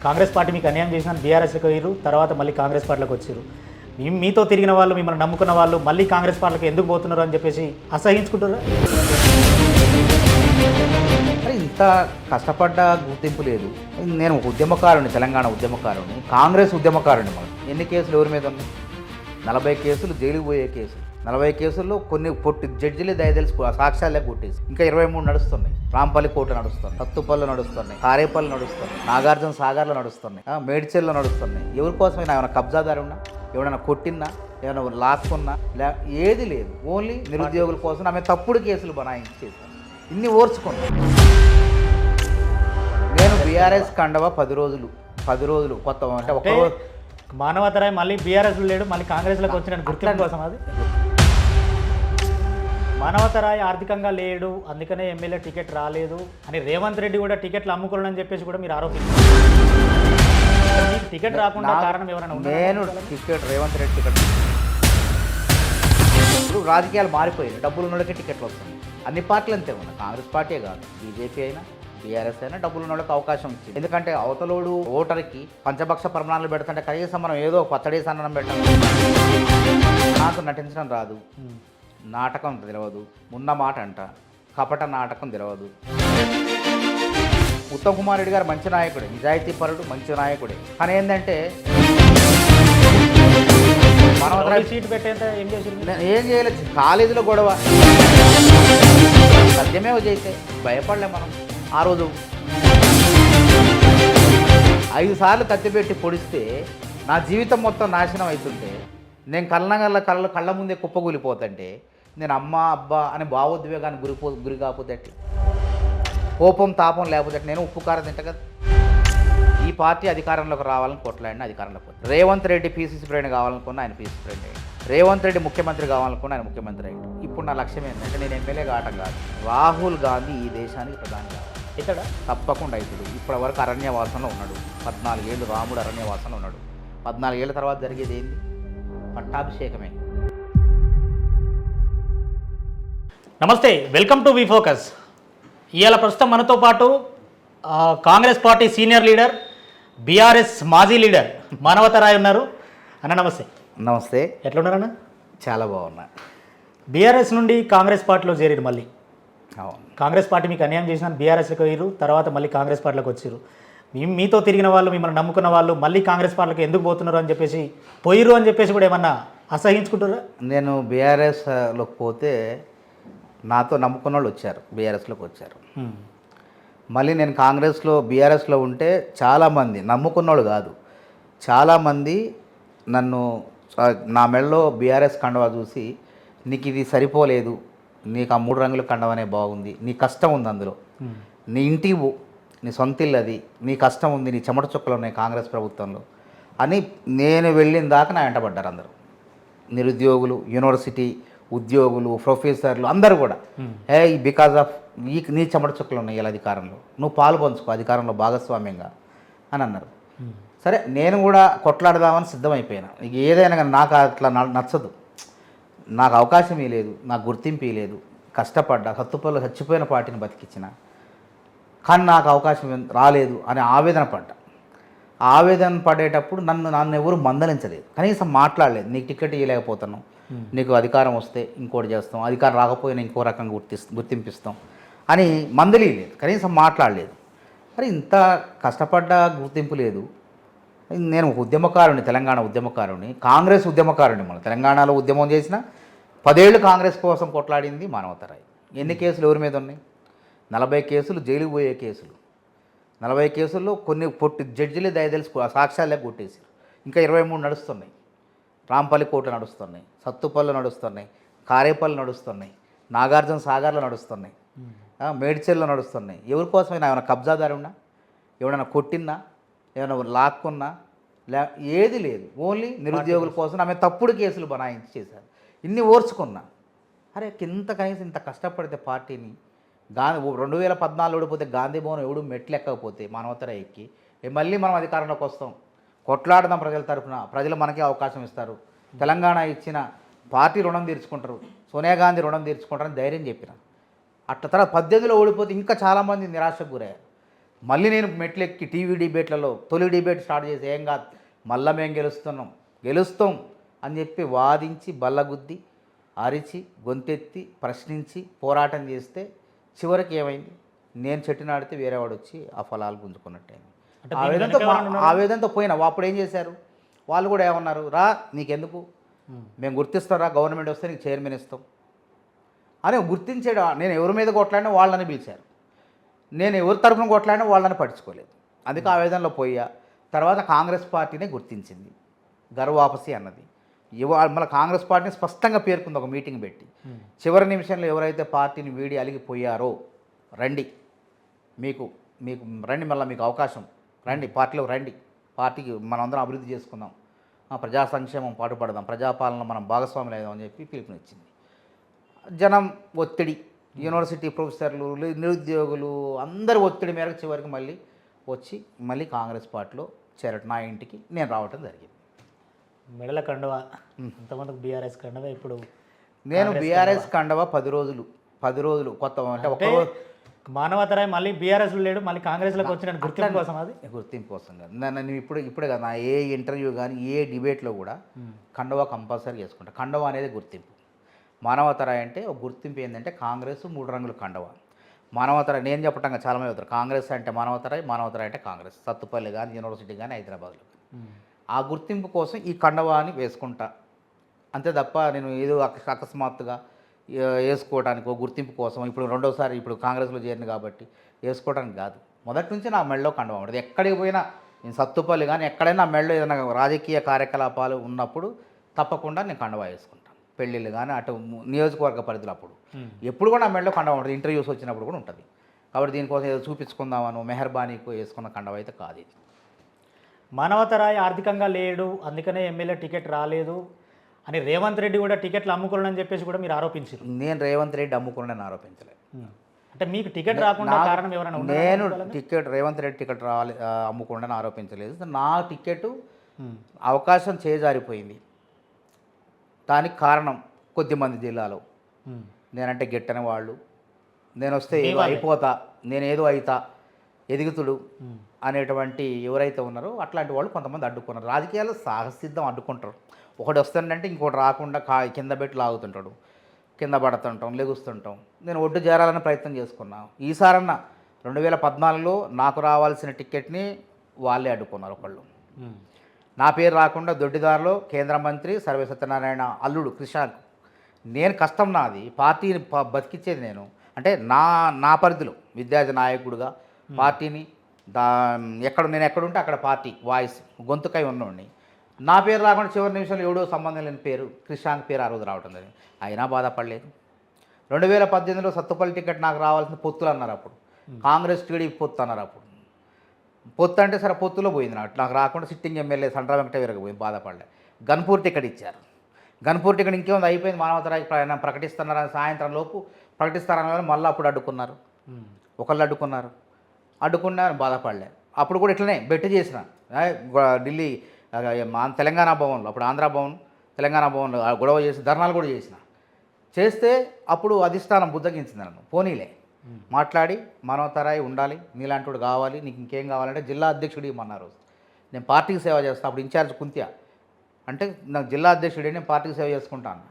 Congress party మీకు అన్యాయం చేసిన బీఆర్ఎస్కి పోయారు, తర్వాత మళ్ళీ కాంగ్రెస్ పార్టీలోకి వచ్చారు. మీతో తిరిగిన వాళ్ళు, మిమ్మల్ని నమ్ముకున్న వాళ్ళు మళ్ళీ కాంగ్రెస్ పార్టీకి ఎందుకు పోతున్నారు అని చెప్పేసి అసహించుకుంటారా? మరి ఇంత కష్టపడ్డ గుర్తింపు లేదు. నేను ఒక ఉద్యమకారుని, తెలంగాణ ఉద్యమకారుని, కాంగ్రెస్ ఉద్యమకారుని. మనం ఎన్ని కేసులు ఎవరి మీద ఉన్నాయి? 40 కేసులు, జైలుకు పోయే కేసులు. 40 కేసుల్లో కొన్ని పొట్టి జడ్జిలే దయదలుసు సాక్ష్యాలే కొట్టేసి ఇంకా 23 నడుస్తున్నాయి. రాంపల్లి కోర్టు నడుస్తున్నాయి, సత్తుపల్లి నడుస్తున్నాయి, కారేపల్లి నడుస్తున్నాయి, నాగార్జున సాగర్లో నడుస్తున్నాయి, మేడ్చల్లో నడుస్తున్నాయి. ఎవరి కోసమైనా ఏమైనా కబ్జాదారు ఉన్నా, ఎవరైనా కొట్టినా, ఏమైనా లాక్కున్నా ఏది లేదు. ఓన్లీ నిరుద్యోగుల కోసం ఆమె తప్పుడు కేసులు బనాయించి చేశాను. ఇన్ని ఓర్చుకున్నాను. నేను బీఆర్ఎస్ కండవ 10 రోజులు కొత్త అంటే ఒక రోజు మానవతరాయ్ మళ్ళీ బీఆర్ఎస్లో లేడు, మళ్ళీ కాంగ్రెస్లోకి వచ్చిన గుర్తింపు కోసం అది. మానవతరాయ్ ఆర్థికంగా లేడు, అందుకనే ఎమ్మెల్యే టికెట్ రాలేదు అని రేవంత్ రెడ్డి కూడా టికెట్లు అమ్ముకోవాలని చెప్పేసి కూడా మీరు ఆరోపిస్తారు. టికెట్ రాకుండా కారణం ఎవరైనా? నేను టికెట్ రేవంత్ రెడ్డి టికెట్ ఇప్పుడు రాజకీయాలు మారిపోయాయి. డబ్బులు ఉన్నోళ్ళకి టికెట్లు వస్తున్నాయి. అన్ని పార్టీలు అంతే ఉన్నాయి. కాంగ్రెస్ పార్టీ కాదు, బీజేపీ అయినా బీఆర్ఎస్ అయినా డబ్బులు ఉన్నోళ్ళకి అవకాశం ఇచ్చింది. ఎందుకంటే అవతలోడు ఓటర్కి పంచభక్ష పరిమాణాలు పెడుతుంటే కనీసం మనం ఏదో పచ్చడేసి అన్నం పెట్టాలి. నాకు నటించడం రాదు, నాటకం తెలియదు, ఉన్న మాట అంట, కపట నాటకం తెలియదు. ఉత్తమ్ కుమార్ రెడ్డి గారు మంచి నాయకుడే, నిజాయితీ పరుడు, మంచి నాయకుడే. కానీ ఏంటంటే సీట్ పెట్టేంత ఏం చేసింది? ఏం చేయలేదు. కాలేజీలో గొడవ సత్యమే చేస్తే భయపడలే మనం. ఆ రోజు 5 సార్లు కత్తిపెట్టి పొడిస్తే నా జీవితం మొత్తం నాశనం అవుతుంటే, నేను కళ్ళ ముందే కుప్పగూలిపోతుంటే, నేను అమ్మ అబ్బా అని భావోద్వేగాన్ని గురి కాకపోతే, కోపం తాపం లేకపోతే నేను ఉప్పు కారం తింటా కదా. ఈ పార్టీ అధికారంలోకి రావాలని కొట్లాడిన అధికారంలోకి వచ్చి, రేవంత్ రెడ్డి పీసీసీ ప్రెసిడెంట్ కావాలనుకున్న ఆయన పీసీసీ ప్రెసిడెంట్ అయ్యాడు, రేవంత్ రెడ్డి ముఖ్యమంత్రి కావాలనుకున్న ఆయన ముఖ్యమంత్రి అయ్యాడు. ఇప్పుడు నా లక్ష్యం ఏంటంటే నేను ఎమ్మెల్యే కావటం కాదు, రాహుల్ గాంధీ ఈ దేశానికి ప్రధాని కావాలి. ఇక్కడ తప్పకుండా అవుతాడు. ఇప్పటి వరకు అరణ్యవాసంలో ఉన్నాడు. 14 ఏళ్ళు రాముడు అరణ్యవాసంలో ఉన్నాడు. 14 ఏళ్ళ తర్వాత జరిగేది ఏంది? పట్టాభిషేకమే. నమస్తే, వెల్కమ్ టు వి ఫోకస్. ఇవాళ ప్రస్తుతం మనతో పాటు Congress party senior leader, BRS మాజీ లీడర్ మానవతరాయ్ ఉన్నారు. అన్న నమస్తే. నమస్తే. ఎట్లున్నారన్న? చాలా బాగున్నా. బీఆర్ఎస్ నుండి కాంగ్రెస్ పార్టీలో చేరారు. మళ్ళీ అవును, కాంగ్రెస్ పార్టీ మీకు అన్యాయం చేసిన బీఆర్ఎస్కి పోయారు, తర్వాత మళ్ళీ కాంగ్రెస్ పార్టీలోకి వచ్చారు. మీతో తిరిగిన వాళ్ళు, మిమ్మల్ని నమ్ముకున్న వాళ్ళు మళ్ళీ కాంగ్రెస్ పార్టీకి ఎందుకు పోతున్నారు అని చెప్పేసి, పోయిరు అని చెప్పేసి కూడా ఏమన్నా అసహించుకుంటారా? నేను బీఆర్ఎస్లోకి పోతే నాతో నమ్ముకున్న వాళ్ళు వచ్చారు, బీఆర్ఎస్లోకి వచ్చారు. మళ్ళీ నేను బీఆర్ఎస్లో ఉంటే చాలామంది నమ్ముకున్నోళ్ళు కాదు, చాలామంది నన్ను నా మెడలో బీఆర్ఎస్ కండవా చూసి, నీకు ఇది సరిపోలేదు, నీకు ఆ 3 రంగుల కండవనే బాగుంది, నీ కష్టం ఉంది అందులో, నీ ఇంటికి నీ సొంత ఇల్లు అది, నీ కష్టం ఉంది, నీ చెమట చుక్కలు ఉన్నాయి కాంగ్రెస్ ప్రభుత్వంలో అని నేను వెళ్ళిన దాకా నా వెంటబడ్డారు అందరూ. నిరుద్యోగులు, యూనివర్సిటీ ఉద్యోగులు, ప్రొఫెసర్లు అందరూ కూడా బికాజ్ ఆఫ్ నీ చెమట చుక్కలు ఉన్నాయి ఇలా అధికారంలో, నువ్వు పాలు పంచుకో అధికారంలో భాగస్వామ్యంగా అని అన్నారు. సరే, నేను కూడా కొట్లాడదామని సిద్ధమైపోయాను. ఇక ఏదైనా కానీ నాకు అట్లా నచ్చదు, నాకు అవకాశం ఇవ్వలేదు, నాకు గుర్తింపు ఇవ్వలేదు. కష్టపడ్డా, సత్తుపల్లి చచ్చిపోయిన పార్టీని బతికించిన, కానీ నాకు అవకాశం రాలేదు అని ఆవేదన పడ్డా. ఆవేదన పడేటప్పుడు నన్ను ఎవరు మందలించలేదు, కనీసం మాట్లాడలేదు. నీకు టికెట్ ఇవ్వలేకపోతాను, నీకు అధికారం వస్తే ఇంకోటి చేస్తాం, అధికారం రాకపోయినా ఇంకో రకంగా గుర్తింపిస్తాం అని మందలి లేదు, కనీసం మాట్లాడలేదు. మరి ఇంత కష్టపడ్డ గుర్తింపు లేదు. నేను ఒక ఉద్యమకారుని, తెలంగాణ ఉద్యమకారుని, కాంగ్రెస్ ఉద్యమకారుని. మన తెలంగాణలో ఉద్యమం చేసిన 10 ఏళ్ళు కాంగ్రెస్ కోసం కొట్లాడింది మానవతరాయ్. ఎన్ని కేసులు ఎవరి మీద ఉన్నాయి? 40 కేసులు, జైలుకు పోయే కేసులు. 40 కేసుల్లో కొన్ని పొట్టి జడ్జిలే దయదలుసు సాక్ష్యాలే కొట్టేసారు. ఇంకా 23 నడుస్తున్నాయి. రాంపల్లి కోర్టు నడుస్తున్నాయి, సత్తుపల్లి నడుస్తున్నాయి, కారేపల్లి నడుస్తున్నాయి, నాగార్జున సాగర్లో నడుస్తున్నాయి, మేడ్చల్లో నడుస్తున్నాయి. ఎవరి కోసమైనా ఏమైనా కబ్జాదారు ఉన్నా, ఎవరైనా కొట్టినా, ఏమైనా లాక్కున్నా ఏది లేదు. ఓన్లీ నిరుద్యోగుల కోసం ఆమె తప్పుడు కేసులు బనాయించి చేశారు. ఇన్ని ఓర్చుకున్నా. అరే, కనీసం ఇంత కష్టపడితే పార్టీని 2014 ఓడిపోతే గాంధీ భవన్ ఎవడు మెట్లు ఎక్కకపోతే మానవతరాయ్ ఎక్కి మళ్ళీ మనం అధికారంలోకి వస్తాం, కొట్లాడదాం ప్రజల తరఫున, ప్రజలు మనకే అవకాశం ఇస్తారు, తెలంగాణ ఇచ్చిన పార్టీ రుణం తీర్చుకుంటారు, సోనియా గాంధీ రుణం తీర్చుకుంటారని ధైర్యం చెప్పిన. అట్లా తర్వాత 18లో ఓడిపోతే ఇంకా చాలామంది నిరాశకు గురయ్యారు. మళ్ళీ నేను మెట్లెక్కి టీవీ డిబేట్లలో తొలి డిబేట్ స్టార్ట్ చేసి ఏం కాదు మళ్ళీ మేము గెలుస్తాం అని చెప్పి వాదించి బల్లగుద్ది అరిచి గొంతెత్తి ప్రశ్నించి పోరాటం చేస్తే చివరికి ఏమైంది, నేను చెట్టు నాడితే వేరేవాడు వచ్చి ఆ ఫలాలు గుంజుకున్నట్టయింది. అంటే ఆవేదనతో పోయినా అప్పుడు ఏం చేశారు, వాళ్ళు కూడా ఏమన్నారు, రా నీకెందుకు, మేము గుర్తిస్తారా, గవర్నమెంట్ వస్తే నీకు చైర్మన్ ఇస్తాం అని గుర్తించాడు. నేను ఎవరి మీద కొట్లాడినా వాళ్ళని పిలిచారు, నేను ఎవరి తరఫున కొట్లాడినా వాళ్ళని పట్టించుకోలేదు. అందుకే ఆవేదనలో పోయా. తర్వాత కాంగ్రెస్ పార్టీనే గుర్తించింది, గర్వాపసి అన్నది. మళ్ళీ కాంగ్రెస్ పార్టీని స్పష్టంగా పేర్కొంది ఒక మీటింగ్ పెట్టి, చివరి నిమిషంలో ఎవరైతే పార్టీని వీడి అలిగిపోయారో రండి, మీకు మీకు రండి, మళ్ళీ మీకు అవకాశం రండి, పార్టీలో రండి, పార్టీకి మనందరం అభివృద్ధి చేసుకుందాం, ప్రజా సంక్షేమం పాటుపడదాం, ప్రజాపాలన మనం భాగస్వాములు అవుదాం అని చెప్పి పిలుపునిచ్చింది. జనం ఒత్తిడి, యూనివర్సిటీ ప్రొఫెసర్లు, నిరుద్యోగులు అందరి ఒత్తిడి మేరకు చివరికి మళ్ళీ వచ్చి మళ్ళీ కాంగ్రెస్ పార్టీలో చేరటం, నా ఇంటికి నేను రావటం జరిగింది. మెడల కండువా అంతమందికి బీఆర్ఎస్ కండువా. ఇప్పుడు నేను బీఆర్ఎస్ కండువా 10 రోజులు కొత్త అంటే ఒక మానవతరాయ్ మళ్ళీ బీఆర్ఎస్లో లేడు, మళ్ళీ కాంగ్రెస్లోకి వచ్చిన గుర్తింపు కోసం. అది గుర్తింపు కోసం కాదు, నేను ఇప్పుడే కదా నా ఏ ఇంటర్వ్యూ కానీ ఏ డిబేట్లో కూడా కండువా కంపల్సరీ చేసుకుంటా. కండువా అనేది గుర్తింపు. మానవతరాయ్ అంటే ఒక గుర్తింపు ఏంటంటే కాంగ్రెస్ 3 రంగుల కండువా. మానవతరాయ్ నేను చెప్పటం చాలామంది అవుతారు, కాంగ్రెస్ అంటే మానవతరాయ్ అంటే కాంగ్రెస్, సత్తుపల్లి కానీ యూనివర్సిటీ కానీ హైదరాబాద్లో. ఆ గుర్తింపు కోసం ఈ కండువాని వేసుకుంటా అంతే తప్ప నేను ఏదో అకస్మాత్తుగా వేసుకోవడానికి ఒక గుర్తింపు కోసం ఇప్పుడు రెండోసారి ఇప్పుడు కాంగ్రెస్లో చేరిన కాబట్టి వేసుకోవడానికి కాదు. మొదటి నుంచి నా మెడలో కండువా ఉంటుంది. ఎక్కడికి పోయినా నేను సత్తుపల్లి కానీ ఎక్కడైనా నా మెడలో ఏదైనా రాజకీయ కార్యకలాపాలు ఉన్నప్పుడు తప్పకుండా నేను కండువా వేసుకుంటాను. పెళ్ళిళ్ళు కానీ అటు నియోజకవర్గ పరిధిలో అప్పుడు ఎప్పుడు కూడా నా మెడలో కండువా ఉంటుంది. ఇంటర్వ్యూస్ వచ్చినప్పుడు కూడా ఉంటుంది. కాబట్టి దీనికోసం ఏదో చూపించుకుందామను మెహర్బానీకు వేసుకున్న కండువా అయితే కాదు ఇది. మానవతరాయ్ ఆర్థికంగా లేడు, అందుకనే ఎమ్మెల్యే టికెట్ రాలేదు అని రేవంత్ రెడ్డి కూడా టికెట్లు అమ్ముకోవాలని చెప్పేసి కూడా మీరు ఆరోపించారు. నేను రేవంత్ రెడ్డి అమ్ముకున్నాను ఆరోపించలేదు. అంటే మీకు టికెట్ రాకుండా కారణం ఎవరైనా ఉన్నారా? నేను రేవంత్ రెడ్డి టికెట్ అమ్ముకుండా ఆరోపించలేదు. నా టికెట్ అవకాశం చేజారిపోయింది. దానికి కారణం కొద్దిమంది జిల్లాలో నేనంటే గెట్టని వాళ్ళు, నేను వస్తే ఏదో అయిపోతా, నేనేదో అవుతా, ఎదుగుతుడు అనేటువంటి ఎవరైతే ఉన్నారో అట్లాంటి వాళ్ళు కొంతమంది అడ్డుకున్నారు. రాజకీయాల్లో సాహసిద్ధం అడ్డుకుంటారు. ఒకటి వస్తుందంటే ఇంకోటి రాకుండా కింద పెట్టి లాగుతుంటాడు, కింద పడుతుంటాం, లెగుస్తుంటాం. నేను ఒడ్డు చేరాలని ప్రయత్నం చేసుకున్నాను. ఈసారన్నా 2014లో నాకు రావాల్సిన టికెట్ని వాళ్ళే అడ్డుకున్నారు ఒకళ్ళు. నా పేరు రాకుండా దొడ్డిదారిలో కేంద్ర మంత్రి సర్వే సత్యనారాయణ అల్లుడు క్రిషాంక్, నేను కష్టం నాది, పార్టీని బతికించేది నేను, అంటే నా పరిధిలో విద్యార్థి నాయకుడిగా పార్టీని నేను ఎక్కడుంటే అక్కడ పార్టీ వాయిస్ గొంతుకై ఉన్నోడిని. నా పేరు రాకుండా చివరి నిమిషంలో ఎవడో సంబంధం లేని పేరు క్రిషాంక్ పేరు ఆ రోజు రావడం జరిగింది. అయినా బాధపడలేదు. 2018లో సత్తుపల్లి టికెట్ నాకు రావాల్సిన పొత్తులు అన్నారు అప్పుడు, కాంగ్రెస్ టీడీపీ పొత్తు అన్నారు అప్పుడు. పొత్తు అంటే సరే పొత్తులో పోయింది, నాకు రాకుండా సిట్టింగ్ ఎమ్మెల్యే సండ్ర వెంకటవీరకు పోయింది, బాధపడలే. గన్పూర్ టికెట్ ఇచ్చారు. గన్పూర్ టికెట్ ఇంకేముంది, అయిపోయింది, మానవతరాయ్ ప్రయాణం ప్రకటిస్తున్నారని సాయంత్రం లోపు ప్రకటిస్తారని మళ్ళీ అప్పుడు అడ్డుకున్నారు. ఒకళ్ళు అడ్డుకున్నారు, బాధపడలే. అప్పుడు కూడా ఇట్లనే బెట్టు చేసిన ఢిల్లీ తెలంగాణ భవన్లో, అప్పుడు ఆంధ్ర భవన్ తెలంగాణ భవన్లో గొడవ చేసి ధర్నాలు కూడా చేస్తే అప్పుడు అధిష్టానం బుద్ధగించింది నన్ను. పోనీలే మాట్లాడి మానవతరాయ్ ఉండాలి, నీలాంటి కావాలి, నీకు ఇంకేం కావాలంటే జిల్లా అధ్యక్షుడు ఇమ్మన్నారు. నేను పార్టీకి సేవ చేస్తాను. అప్పుడు ఇన్ఛార్జ్ కుంత్యా అంటే నాకు జిల్లా అధ్యక్షుడే, నేను పార్టీకి సేవ చేసుకుంటాను.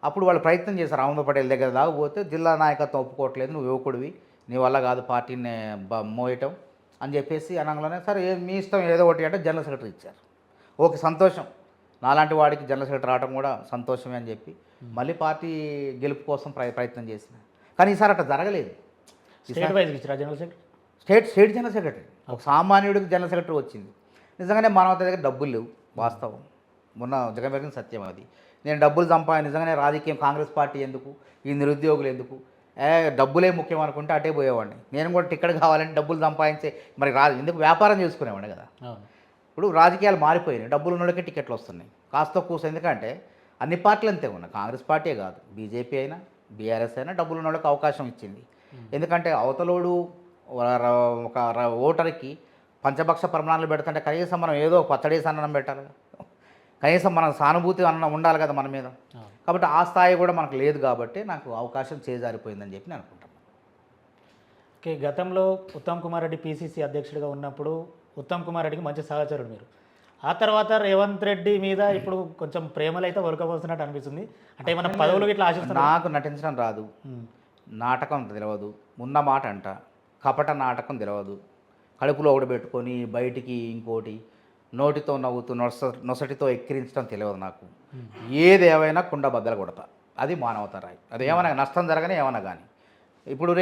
అప్పుడు వాళ్ళు ప్రయత్నం చేశారు, అహ్మద్ పటేల్ దగ్గర దాకపోతే జిల్లా నాయకత్వం ఒప్పుకోవట్లేదు, నువ్వు యువకుడివి, నీ వల్ల కాదు పార్టీని మోయటం అని చెప్పేసి అనగానే సరే మీ ఇష్టం ఏదో ఒకటి అంటే జనరల్ సెక్రటరీ ఇచ్చారు. ఓకే, సంతోషం, నాలాంటి వాడికి జనరల్ సెక్రటరీ రావడం కూడా సంతోషమే అని చెప్పి మళ్ళీ పార్టీ గెలుపు కోసం ప్రయత్నం చేసిన. కానీ ఈసారి అట్లా జరగలేదు. స్టేట్ జనరల్ సెక్రటరీ, ఒక సామాన్యుడికి జనరల్ సెక్రటరీ వచ్చింది. నిజంగానే మానవత దగ్గర డబ్బులు లేవు, వాస్తవం, మొన్న జగన్ పెరిగిన సత్యం అది. నేను డబ్బులు నిజంగానే రాజకీయం కాంగ్రెస్ పార్టీ ఎందుకు, ఈ నిరుద్యోగులు ఎందుకు, డబ్బులే ముఖ్యం అనుకుంటే అటే పోయేవాడిని. నేను కూడా టికెట్ కావాలంటే డబ్బులు సంపాదించే మరి ఎందుకు వ్యాపారం చేసుకునేవాడిని కదా. ఇప్పుడు రాజకీయాలు మారిపోయినాయి, డబ్బులు ఉన్నోళ్ళకే టికెట్లు వస్తున్నాయి కాస్త కూర్చో. ఎందుకంటే అన్ని పార్టీలు అంతే ఉన్నాయి, కాంగ్రెస్ పార్టీ కాదు, బీజేపీ అయినా బీఆర్ఎస్ అయినా డబ్బులు ఉన్నోళ్ళకి అవకాశం ఇచ్చింది. ఎందుకంటే అవతలోడు ఒక ఓటర్కి పంచభక్ష ప్రమాణాలు పెడుతుంటే కనీసం మనం ఏదో పచ్చడేసి అన్నం పెట్టాలి కదా, కనీసం మన సానుభూతి అన్నం ఉండాలి కదా మన మీద. కాబట్టి ఆ స్థాయి కూడా మనకు లేదు కాబట్టి నాకు అవకాశం చేజారిపోయిందని చెప్పి నేను అనుకుంటాను. ఓకే, గతంలో ఉత్తమ్ కుమార్ రెడ్డి పీసీసీ అధ్యక్షుడిగా ఉన్నప్పుడు ఉత్తమ్ కుమార్ రెడ్డికి మంచి సహచరుడు మీరు. ఆ తర్వాత రేవంత్ రెడ్డి మీద ఇప్పుడు కొంచెం ప్రేమలు అయితే ఒలకపోతున్నట్టు అనిపిస్తుంది. అంటే ఏమైనా పదవులు ఇట్లా ఆశిస్తున్నా? నాకు నటించడం రాదు, నాటకం తెలియదు, ఉన్న మాట అంట, కపట నాటకం తెలియదు, కడుపులో ఒకటి పెట్టుకొని బయటికి ఇంకోటి, నోటితో నవ్వుతూ నొసటితో ఎక్కిరించడం తెలియదు నాకు. ఏది ఏమైనా కుండ బద్దలు కొడతా, అది మానవత రాయి. అది ఏమైనా నష్టం జరగని ఏమైనా కానీ. ఇప్పుడు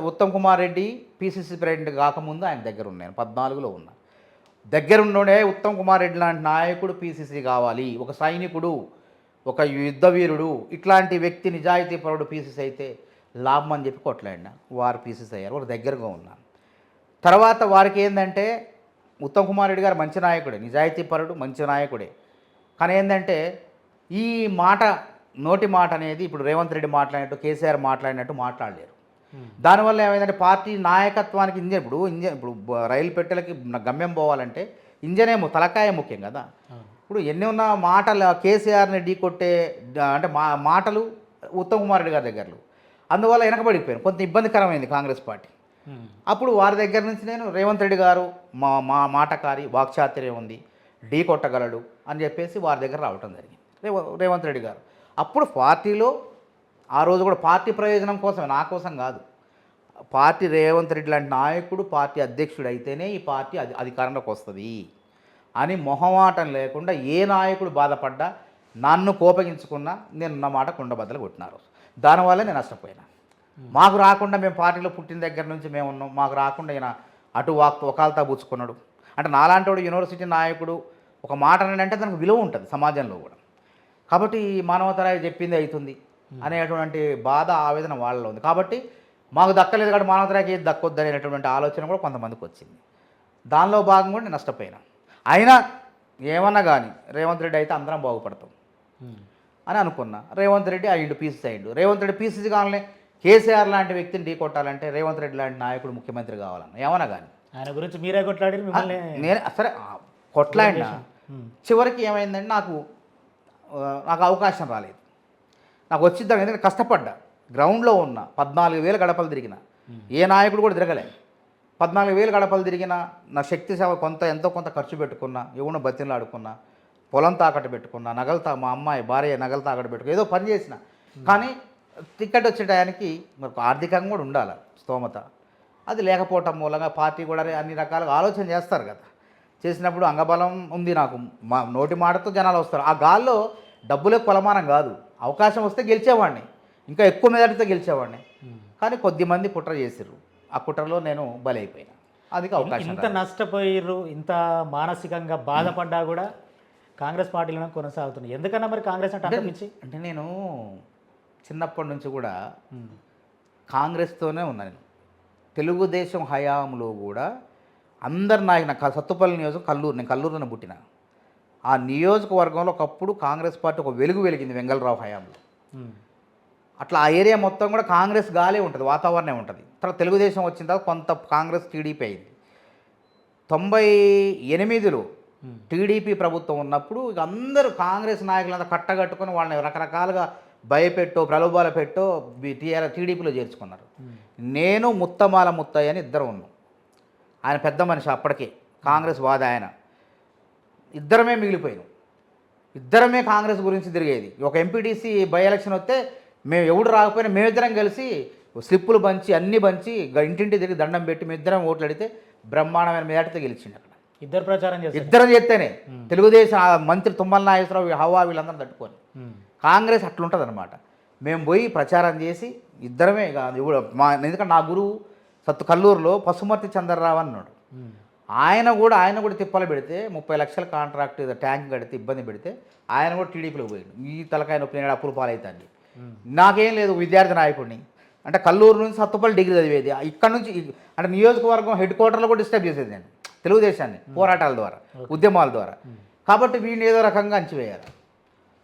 ఉత్తమ్ కుమార్ రెడ్డి పీసీసీ ప్రెసిడెంట్ కాకముందు ఆయన దగ్గర ఉన్నాను, 14లో ఉన్నా. దగ్గరుండే ఉత్తమ్ కుమార్ రెడ్డి లాంటి నాయకుడు పీసీసీ కావాలి, ఒక సైనికుడు, ఒక యుద్ధవీరుడు, ఇట్లాంటి వ్యక్తి నిజాయితీపరుడు పీసీసీ అయితే లాభం అని చెప్పి కొట్లాడినా. వారు పీసీసీ అయ్యారు, వారు దగ్గరగా ఉన్నాను. తర్వాత వారికి ఏంటంటే ఉత్తమ్ కుమార్ రెడ్డి గారు మంచి నాయకుడే, నిజాయితీపరుడు, మంచి నాయకుడే. కానీ ఏంటంటే ఈ మాట, నోటి మాట అనేది ఇప్పుడు రేవంత్ రెడ్డి మాట్లాడినట్టు, కేసీఆర్ మాట్లాడినట్టు మాట్లాడలేరు. దానివల్ల ఏమైందంటే పార్టీ నాయకత్వానికి ఇప్పుడు రైలు పెట్టెలకి గమ్యం పోవాలంటే ఇంజనేమో తలకాయ ముఖ్యం కదా. ఇప్పుడు ఎన్ని ఉన్న మాటలు కేసీఆర్ని ఢీ కొట్టే అంటే మాటలు ఉత్తమ్ కుమార్ రెడ్డి గారి దగ్గరలో, అందువల్ల వెనకబడిపోయాను, కొంత ఇబ్బందికరమైంది కాంగ్రెస్ పార్టీ. అప్పుడు వారి దగ్గర నుంచి నేను రేవంత్ రెడ్డి గారు మా మాటకారి, వాక్చాతుర్యం ఉంది, ఢీ కొట్టగలడు అని చెప్పేసి వారి దగ్గర రావటం జరిగింది రేవంత్ రెడ్డి గారు. అప్పుడు పార్టీలో ఆ రోజు కూడా పార్టీ ప్రయోజనం కోసమే, నా కోసం కాదు, పార్టీ రేవంత్ రెడ్డి లాంటి నాయకుడు పార్టీ అధ్యక్షుడు అయితేనే ఈ పార్టీ అధికారంలోకి వస్తుంది అని మొహమాటం లేకుండా ఏ నాయకుడు బాధపడ్డా, నన్ను కోపగించుకున్నా నేను ఉన్న మాట కుండబద్దలు కొట్టినారు. దానివల్ల నేను నష్టపోయినా. మాకు రాకుండా, మేము పార్టీలో పుట్టిన దగ్గర నుంచి మేము ఉన్నాం, మాకు రాకుండా ఈయన అటు ఒకళ్ళతో పుచ్చుకున్నాడు. అంటే నాలాంటి వాడు యూనివర్సిటీ నాయకుడు ఒక మాట అంటే దానికి విలువ ఉంటుంది సమాజంలో కూడా. కాబట్టి మానవతరాయి చెప్పింది అవుతుంది అనేటువంటి బాధ, ఆవేదన వాళ్ళలో ఉంది. కాబట్టి మాకు దక్కలేదు కాబట్టి మానవతరాయికి ఏది దక్కొద్దు అనేటువంటి ఆలోచన కూడా కొంతమందికి వచ్చింది. దానిలో భాగంగా కూడా నేను నష్టపోయినా. అయినా ఏమన్నా కానీ రేవంత్ రెడ్డి అయితే అందరం బాగుపడతాం అని అనుకున్నా. రేవంత్ రెడ్డి అయ్యిండు, పీసీసీ అయ్యిండు. రేవంత్ రెడ్డి పీసీసీ కావాలని, కేసీఆర్ లాంటి వ్యక్తిని ఢీ కొట్టాలంటే రేవంత్ రెడ్డి లాంటి నాయకుడు ముఖ్యమంత్రి కావాలన్న ఏమన్నా కానీ. ఆయన గురించి మీరే కొట్లాడి మిమ్మల్ని నేను సరే కొట్లాడినా. చివరికి ఏమైందంటే నాకు అవకాశం రాలేదు. నాకు వచ్చిద్దాం, ఎందుకంటే కష్టపడ్డా, గ్రౌండ్లో ఉన్న 14,000 గడపలు తిరిగిన, ఏ నాయకుడు కూడా తిరగలే. 14,000 గడపలు తిరిగిన, నా శక్తి సేవ ఎంతో కొంత ఖర్చు పెట్టుకున్నా, ఎవరినో బతిన్లు ఆడుకున్నా, పొలం తాకట్టు పెట్టుకున్నా, మా అమ్మాయి భార్య నగలు తాకట్టు పెట్టుకున్నా, ఏదో పని చేసిన. కానీ టికెట్ వచ్చే టయానికి మనకు ఆర్థికంగా కూడా ఉండాలి స్తోమత. అది లేకపోవటం మూలంగా పార్టీ కూడా అన్ని రకాలుగా ఆలోచన చేస్తారు కదా. చేసినప్పుడు అంగబలం ఉంది నాకు, నోటి మాటతో జనాలు వస్తారు. ఆ గాల్లో డబ్బులే కొలమానం కాదు. అవకాశం వస్తే గెలిచేవాడిని, ఇంకా ఎక్కువ మెజార్టీతో గెలిచేవాడిని. కానీ కొద్దిమంది కుట్ర చేసిర్రు, ఆ కుట్రలో నేను బలైపోయినా. అది అవకాశం. ఇంత నష్టపోయిర్రు, ఇంత మానసికంగా బాధపడ్డా కూడా కాంగ్రెస్ పార్టీలోనే కొనసాగుతుంది. ఎందుకన్నా మరి కాంగ్రెస్ అంటే నేను చిన్నప్పటి నుంచి కూడా కాంగ్రెస్తోనే ఉన్నాను. తెలుగుదేశం హయాంలో కూడా అందరు నాకు సత్తుపల్లి నియోజకవర్గం, నేను కల్లూరులోనే పుట్టిన. ఆ నియోజకవర్గంలో ఒకప్పుడు కాంగ్రెస్ పార్టీ ఒక వెలుగు వెలిగింది వెంగళరావు హయాంలో. అట్లా ఆ ఏరియా మొత్తం కూడా కాంగ్రెస్ గాలే ఉంటుంది, వాతావరణం ఉంటుంది. తర్వాత తెలుగుదేశం వచ్చిన తర్వాత కొంత కాంగ్రెస్ టీడీపీ అయింది. 98లో టీడీపీ ప్రభుత్వం ఉన్నప్పుడు ఇక అందరూ కాంగ్రెస్ నాయకులంతా కట్టగట్టుకొని వాళ్ళని రకరకాలుగా భయపెట్టో, ప్రలోభాలు పెట్టో టీడీపీలో చేర్చుకున్నారు. నేను ముత్తమాల ముత్తయ్య అని ఇద్దరు ఉన్నాం. ఆయన పెద్ద మనిషి అప్పటికే, కాంగ్రెస్ వాద ఆయన. ఇద్దరమే మిగిలిపోయాను, ఇద్దరమే కాంగ్రెస్ గురించి తిరిగేది. ఒక ఎంపీటీసీ బై ఎలక్షన్ వస్తే మేము ఎవడు రాకపోయినా మేమిద్దరం కలిసి స్లిప్పులు పంచి అన్నీ పంచి ఇంటింటి తిరిగి దండం పెట్టి మేమిద్దరం ఓట్లు అడిగితే బ్రహ్మాండమైన మెజార్టీతో గెలిచింది. అక్కడ ఇద్దరు ప్రచారం చేస్తారు, ఇద్దరం చేస్తేనే తెలుగుదేశం మంత్రి తుమ్మల నాగేశ్వరరావు, హవా వీళ్ళందరూ తట్టుకొని. కాంగ్రెస్ అట్లుంటుంది అనమాట. మేము పోయి ప్రచారం చేసి ఇద్దరమే ఎందుకంటే నా గురువు కల్లూరులో పసుమర్తి చంద్రరావు అన్నాడు. ఆయన కూడా తిప్పలు పెడితే 30 లక్షల కాంట్రాక్ట్ ట్యాంక్ కడితే ఇబ్బంది పెడితే ఆయన కూడా టీడీపీలోకి పోయాడు. ఈ తలకాయ నొప్పి అప్పులు పాలవుతాండి. నాకేం లేదు, విద్యార్థి నాయకుడిని. అంటే కల్లూరు నుంచి సత్తుపల్లి డిగ్రీ చదివేది. ఇక్కడ నుంచి అంటే నియోజకవర్గం హెడ్ క్వార్టర్లో కూడా డిస్టర్బ్ చేసేది నేను తెలుగుదేశాన్ని పోరాటాల ద్వారా, ఉద్యమాల ద్వారా. కాబట్టి వీడిని ఏదో రకంగా అంచివేయాలి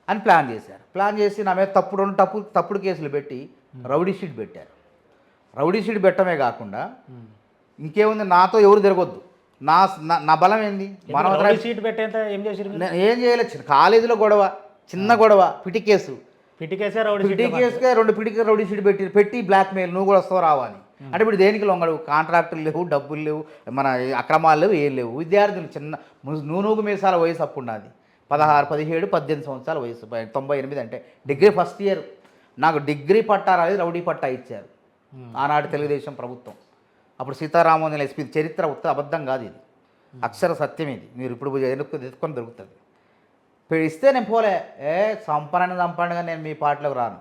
అని ప్లాన్ చేశారు. ప్లాన్ చేసి నా మీద తప్పుడు కేసులు పెట్టి రౌడీ షీట్ పెట్టారు. రౌడీ షీట్ పెట్టడమే కాకుండా ఇంకేముంది, నాతో ఎవరు తిరగొద్దు, నా బలం ఏంది, ఏం చేయలేదు. కాలేజీలో గొడవ, చిన్న గొడవ, పిటికేసుకే 2 రౌడీ షీట్ పెట్టి బ్లాక్మెయిల్, నువ్వు కూడా వస్తావు రావని. అంటే ఇప్పుడు దేనికి లొంగడు, కాంట్రాక్టులు లేవు, డబ్బులు లేవు, మన అక్రమాలు లేవు, ఏం లేవు. విద్యార్థులు చిన్న నూనూగు మీసాల వయసు అప్పుడు నాది 16, 17, 18 సంవత్సరాల వయసు, 98 అంటే డిగ్రీ ఫస్ట్ ఇయర్. నాకు డిగ్రీ పట్టా రాలేదు, రౌడీ పట్టా ఇచ్చారు ఆనాడు తెలుగుదేశం ప్రభుత్వం. అప్పుడు సీతారామన్ ఎస్పీ చరిత్ర అబద్ధం కాదు, ఇది అక్షర సత్యం. ఇది మీరు ఇప్పుడు ఎత్తుకొని దొరుకుతుంది. ఇస్తే నేను పోలే, చంపనగా నేను మీ పార్టీలోకి రాను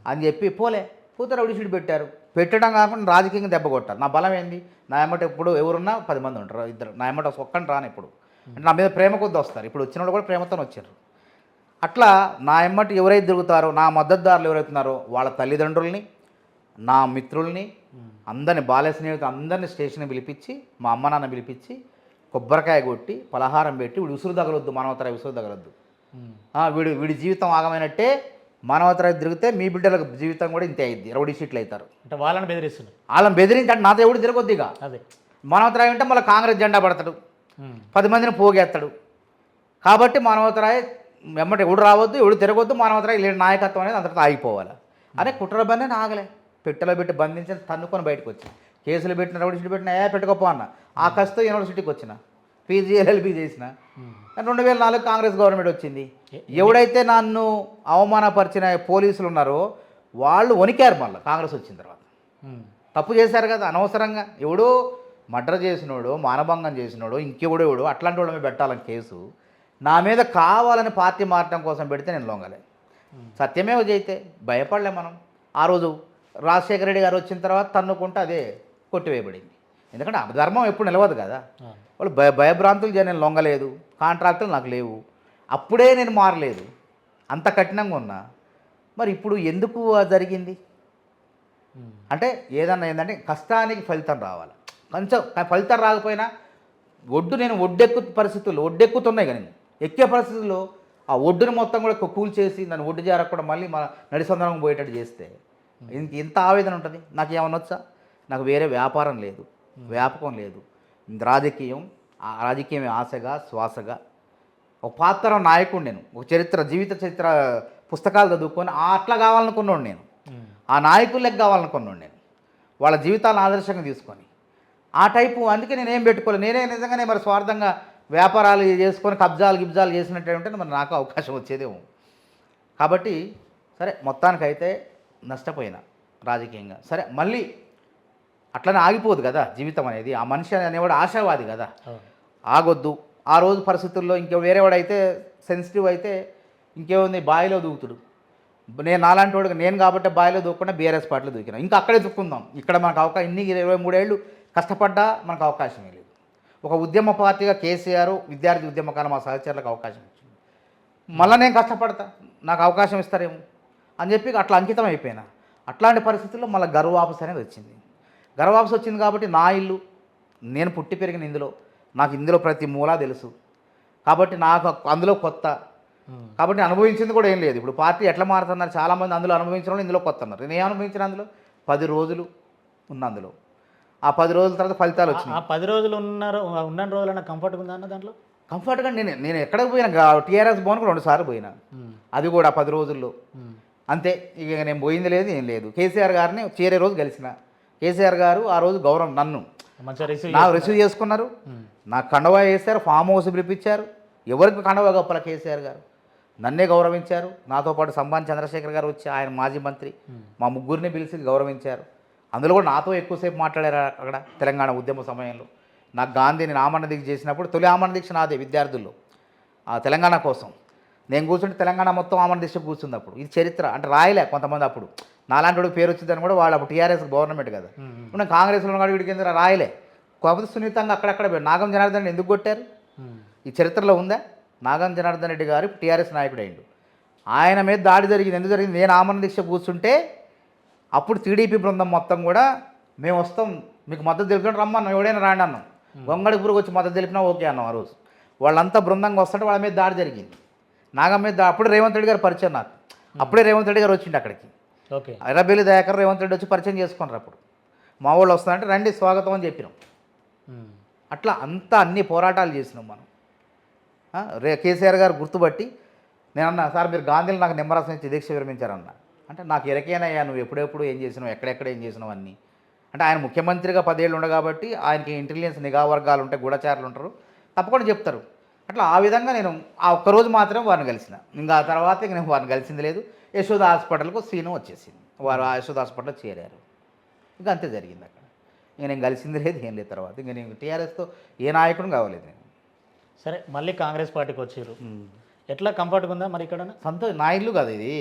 అని చెప్పి పోతే రౌడీ షీట్ పెట్టారు. పెట్టడం కాకుండా రాజకీయంగా దెబ్బ కొట్టారు. నా బలం ఏంది, నా ఎమ్మట ఎప్పుడు ఎవరున్నా 10 మంది ఉంటారు, ఇద్దరు నా ఎమ్మట ఒక్కని రాను. ఇప్పుడు అంటే నా మీద ప్రేమ కొద్ది వస్తారు. ఇప్పుడు వచ్చిన వాళ్ళు కూడా ప్రేమతో వచ్చారు. అట్లా నా ఎమ్మటి ఎవరైతే తిరుగుతారో, నా మద్దతుదారులు ఎవరైతున్నారో వాళ్ళ తల్లిదండ్రుల్ని, నా మిత్రుల్ని, అందరిని, బాల్య స్నేహితులు అందరినీ స్టేషన్కి పిలిపించి, మా అమ్మ నాన్న పిలిపించి కొబ్బరికాయ కొట్టి పలహారం పెట్టి, వీడు ఉసురు తగలొద్దు, మానవతరాయి ఉసురు తగలొద్దు, వీడి జీవితం ఆగమైనట్టే, మానవతరాయి తిరిగితే మీ బిడ్డల జీవితం కూడా ఇంతే అయింది, రౌడీ షీట్లు అవుతారు అంటే వాళ్ళని బెదిరిస్తున్నారు. వాళ్ళని బెదిరించంటే నాతో ఎవడు తిరగొద్దు. ఇక అదే మానవతరాయి అంటే మళ్ళీ కాంగ్రెస్ జెండా పడతాడు, 10 మందిని పోగేస్తాడు. కాబట్టి మానవతరాయి వెమ్మటి ఎవడు రావద్దు, ఎవడు తిరగొద్దు, మానవతరాయి లేని నాయకత్వం అనేది అంతటా ఆగిపోవాలి అనే కుట్ర బండి ఆగలే. పెట్టెలో పెట్టి బంధించి తన్నుకొని బయటకు వచ్చి కేసులు పెట్టిన, రౌడీ షీట్ పెట్టిన, పెట్టుకోపో అన్న. ఆ కసితో యూనివర్సిటీకి వచ్చిన, పీజీ ఎల్ఎల్బీ చేసిన. 2004 కాంగ్రెస్ గవర్నమెంట్ వచ్చింది. ఎవడైతే నన్ను అవమానపరిచిన పోలీసులు ఉన్నారో వాళ్ళు వణికారు. మళ్ళీ కాంగ్రెస్ వచ్చిన తర్వాత తప్పు చేశారు కదా అనవసరంగా. ఎవడో మర్డర్ చేసినోడు, మానభంగం చేసినోడు, ఇంకెవడో అట్లాంటి వాళ్ళ మీద పెట్టాలని కేసు నా మీద కావాలని పార్టీ మారటం కోసం పెడితే నేను లొంగలే. సత్యమేవ జయితే భయపడలే మనం. ఆ రోజు రాజశేఖర రెడ్డి గారు వచ్చిన తర్వాత తన్నుకుంటే అదే కొట్టివేయబడింది. ఎందుకంటే ధర్మం ఎప్పుడు నిలవదు కదా. వాళ్ళు భయభ్రాంతులు నేను లొంగలేదు, కాంట్రాక్టులు నాకు లేవు, అప్పుడే నేను మారలేదు, అంత కఠినంగా ఉన్నా. మరి ఇప్పుడు ఎందుకు జరిగింది అంటే ఏదన్నా ఏంటంటే కష్టానికి ఫలితం రావాలి. కొంచెం ఫలితం రాకపోయినా నేను ఒడ్డెక్కుతున్నాయి కానీ నేను ఎక్కే పరిస్థితుల్లో ఆ ఒడ్డుని మొత్తం కూడా కూల్చేసి నన్ను ఒడ్డు జారకుండా మళ్ళీ మన నడిసందరం పోయేటట్టు చేస్తే ఇంత ఆవేదన ఉంటుంది. నాకు ఏమనొచ్చా? నాకు వేరే వ్యాపారం లేదు, వ్యాపకం లేదు, రాజకీయం ఆశగా శ్వాసగా ఒక పాత్ర నాయకుడు నేను. ఒక జీవిత చరిత్ర పుస్తకాలు చదువుకొని అట్లా కావాలనుకున్నాడు నేను. ఆ నాయకులకు కావాలనుకున్నాడు నేను, వాళ్ళ జీవితాలను ఆదర్శంగా తీసుకొని ఆ టైపు. అందుకే నేనేం పెట్టుకోలేదు. నేనే నిజంగానే మరి స్వార్థంగా వ్యాపారాలు చేసుకొని గిబ్జాలు చేసినట్టు ఉంటే మరి నాకు అవకాశం వచ్చేదేమో. కాబట్టి సరే మొత్తానికైతే నష్టపోయినా రాజకీయంగా. సరే మళ్ళీ అట్లనే ఆగిపోదు కదా జీవితం అనేది. ఆ మనిషి అనేవాడు ఆశావాది కదా, ఆగొద్దు. ఆ రోజు పరిస్థితుల్లో వేరేవాడైతే సెన్సిటివ్ అయితే ఇంకేముంది, బావిలో దూకుతుడు. నేను నాలాంటి వాడు నేను కాబట్టి బావిలో దూకకుండా బీఆర్ఎస్ పార్టీలో దూకినా. ఇంకా అక్కడే దూక్కుందాం. ఇక్కడ మనకు అవకాశం 23 ఏళ్ళు కష్టపడ్డా మనకు అవకాశం లేదు. ఒక ఉద్యమ పార్టీగా కేసీఆర్ విద్యార్థి ఉద్యమకాల మా సహచరులకు అవకాశం ఇచ్చింది. మళ్ళీ నేను కష్టపడతా, నాకు అవకాశం ఇస్తారేమో అని చెప్పి అట్లా అంకితం అయిపోయినా. అట్లాంటి పరిస్థితుల్లో మళ్ళీ గర్వాపస్ అనేది వచ్చింది. గర్వాపస్ వచ్చింది కాబట్టి నా ఇల్లు, నేను పుట్టి పెరిగిన ఇందులో, నాకు ఇందులో ప్రతి మూలా తెలుసు. కాబట్టి నాకు అందులో కొత్త, కాబట్టి అనుభవించింది కూడా ఏం లేదు. ఇప్పుడు పార్టీ ఎట్లా మారుతున్నారు, చాలామంది అందులో అనుభవించిన వాళ్ళు ఇందులో కొత్త ఉన్నారు. నేను అనుభవించిన అందులో 10 రోజులు ఉన్న అందులో. ఆ 10 రోజుల తర్వాత ఫలితాలు వచ్చినాయి. ఆ 10 రోజులు ఉన్న రోజులన్నా కంఫర్ట్గా ఉందా అన్న దాంట్లో? కంఫర్ట్గా నేను ఎక్కడికి పోయినా టీఆర్ఎస్ భవన్కి 2 సార్లు పోయినా, అది కూడా 10 రోజుల్లో అంతే. ఇక నేను పోయింది లేదు, ఏం లేదు. కేసీఆర్ గారిని చేరే రోజు కలిసిన. కేసీఆర్ గారు ఆ రోజు గౌరవం నన్ను నాకు రిసీవ్ చేసుకున్నారు, నాకు కండవా వేశారు, ఫామ్ హౌస్ పిలిపించారు. ఎవరికి కండవా గొప్పల కేసీఆర్ గారు నన్నే గౌరవించారు. నాతో పాటు సంబాన్ చంద్రశేఖర్ గారు వచ్చి, ఆయన మాజీ మంత్రి, మా ముగ్గురిని పిలిచి గౌరవించారు. అందులో కూడా నాతో ఎక్కువసేపు మాట్లాడారు అక్కడ తెలంగాణ ఉద్యమ సమయంలో. నాకు గాంధీని ఆమరణ దీక్ష చేసినప్పుడు తొలి ఆమరణ దీక్ష నాదే విద్యార్థుల్లో, తెలంగాణ కోసం. నేను కూర్చుంటే తెలంగాణ మొత్తం ఆమరణ దీక్ష కూర్చుంది అప్పుడు. ఇది చరిత్ర అంటే రాయలే కొంతమంది. అప్పుడు నాలాంటి పేరు వచ్చిందని కూడా వాళ్ళు అప్పుడు టీఆర్ఎస్ గవర్నమెంట్ కదా. ఇప్పుడు నేను కాంగ్రెస్లో కూడా వీడికి కింద రాయలే. కాకపోతే సున్నితంగా అక్కడక్కడ నాగం జనార్దన్ ఎందుకు కొట్టారు ఈ చరిత్రలో ఉందా? నాగం జనార్దన్ రెడ్డి గారు టీఆర్ఎస్ నాయకుడు అయ్యిండు, ఆయన మీద దాడి జరిగింది. ఎందుకు జరిగింది? నేను ఆమరణ దీక్ష కూర్చుంటే అప్పుడు టీడీపీ బృందం మొత్తం కూడా మేము వస్తాం, మీకు మద్దతు తెలిపిన రమ్మన్నాం, ఎవడైనా రాండి అన్నాం. గొంగడిపురకు వచ్చి మద్దతు తెలిపినా ఓకే అన్నాం. ఆ రోజు వాళ్ళంతా బృందంగా వస్తుంటే వాళ్ళ మీద దాడి జరిగింది. నాగం మీద అప్పుడు రేవంత్ రెడ్డి గారు పరిచయం నాకు. అప్పుడే రేవంత్ రెడ్డి గారు వచ్చిండు అక్కడికి. ఓకే, ఎర్రబెల్లి దయాకర్ రేవంత్ రెడ్డి వచ్చి పరిచయం చేసుకున్నారు. అప్పుడు మా వాళ్ళు వస్తారంటే రండి స్వాగతం అని చెప్పినాం. అట్లా అంతా అన్ని పోరాటాలు చేసినాం మనం. కేసీఆర్ గారు గుర్తుపట్టి నేను అన్నా, సార్ మీరు గాంధీలో నాకు నిమ్మరసం ఇచ్చి దీక్ష విరమించారన్న. అంటే నాకు ఎరకేనయ్యా, నువ్వు ఎప్పుడెప్పుడు ఏం చేసినావు, ఎక్కడెక్కడ ఏం చేసినావు అన్నీ. అంటే ఆయన ముఖ్యమంత్రిగా 10 ఏళ్ళు ఉండదు కాబట్టి ఆయనకి ఇంటెలిజెన్స్ నిఘా వర్గాలు ఉంటాయి, గూఢచారులు ఉంటారు, తప్పకుండా చెప్తారు. అట్లా ఆ విధంగా నేను ఆ ఒక్కరోజు మాత్రం వారిని కలిసిన. ఇంకా ఆ తర్వాత ఇంక నేను వారిని కలిసింది లేదు. యశోద హాస్పిటల్కు సీను వచ్చేసింది, వారు ఆ యశోద హాస్పిటల్లో చేరారు. ఇంకా అంతే జరిగింది అక్కడ. ఇంక నేను కలిసింది లేదు, ఏం లేదు. తర్వాత ఇంక నేను టీఆర్ఎస్తో ఏ నాయకుడు కావలేదు నేను. సరే, మళ్ళీ కాంగ్రెస్ పార్టీకి వచ్చారు. ఎట్లా కంఫర్ట్గా ఉందా మరి ఇక్కడ? నా ఇల్లు కదా ఇది.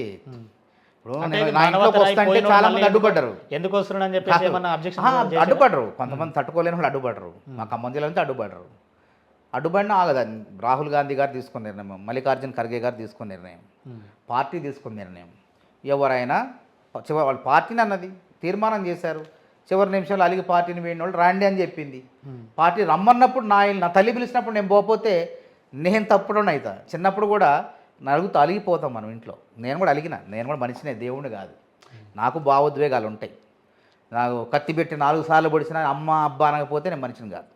ఇప్పుడు అంటే నేను ఇది నా ఇంట్లోకి మానవతా వస్తుంటే అయిపోయిన చాలా వాళ్ళు మంది అడ్డుపడ్డారు. ఎందుకు వస్తున్నాడని చెప్పేసి ఏమన్నా అబ్జెక్షన్ అడ్డుపడరు, కొంతమంది తట్టుకోలేని వాళ్ళు అడ్డుపడరు. మా ఖమ్మం జిల్లా నుంచి అడ్డుపడరు. అడ్డుపడినా ఆగదని రాహుల్ గాంధీ గారు తీసుకున్న నిర్ణయం, మల్లికార్జున ఖర్గే గారు తీసుకున్న నిర్ణయం, పార్టీ తీసుకున్న నిర్ణయం. ఎవరైనా చివరి వాళ్ళ పార్టీని అన్నది తీర్మానం చేశారు. చివరి నిమిషంలో అలిగి పార్టీని వేడిన వాళ్ళు రాండి అని చెప్పింది. పార్టీ రమ్మన్నప్పుడు నా తల్లి పిలిచినప్పుడు నేను పోకపోతే నేను తప్పుడు అవుతా. చిన్నప్పుడు కూడా నలుగుతూ అలిగిపోతాం మనం ఇంట్లో. నేను కూడా అలిగిన, నేను కూడా మనిషినే, దేవుడిని కాదు. నాకు భావోద్వేగాలు ఉంటాయి. నాకు కత్తి పెట్టి 4 సార్లు పొడిచినా అమ్మ అబ్బా అనకపోతే నేను మనిషిని కాదు.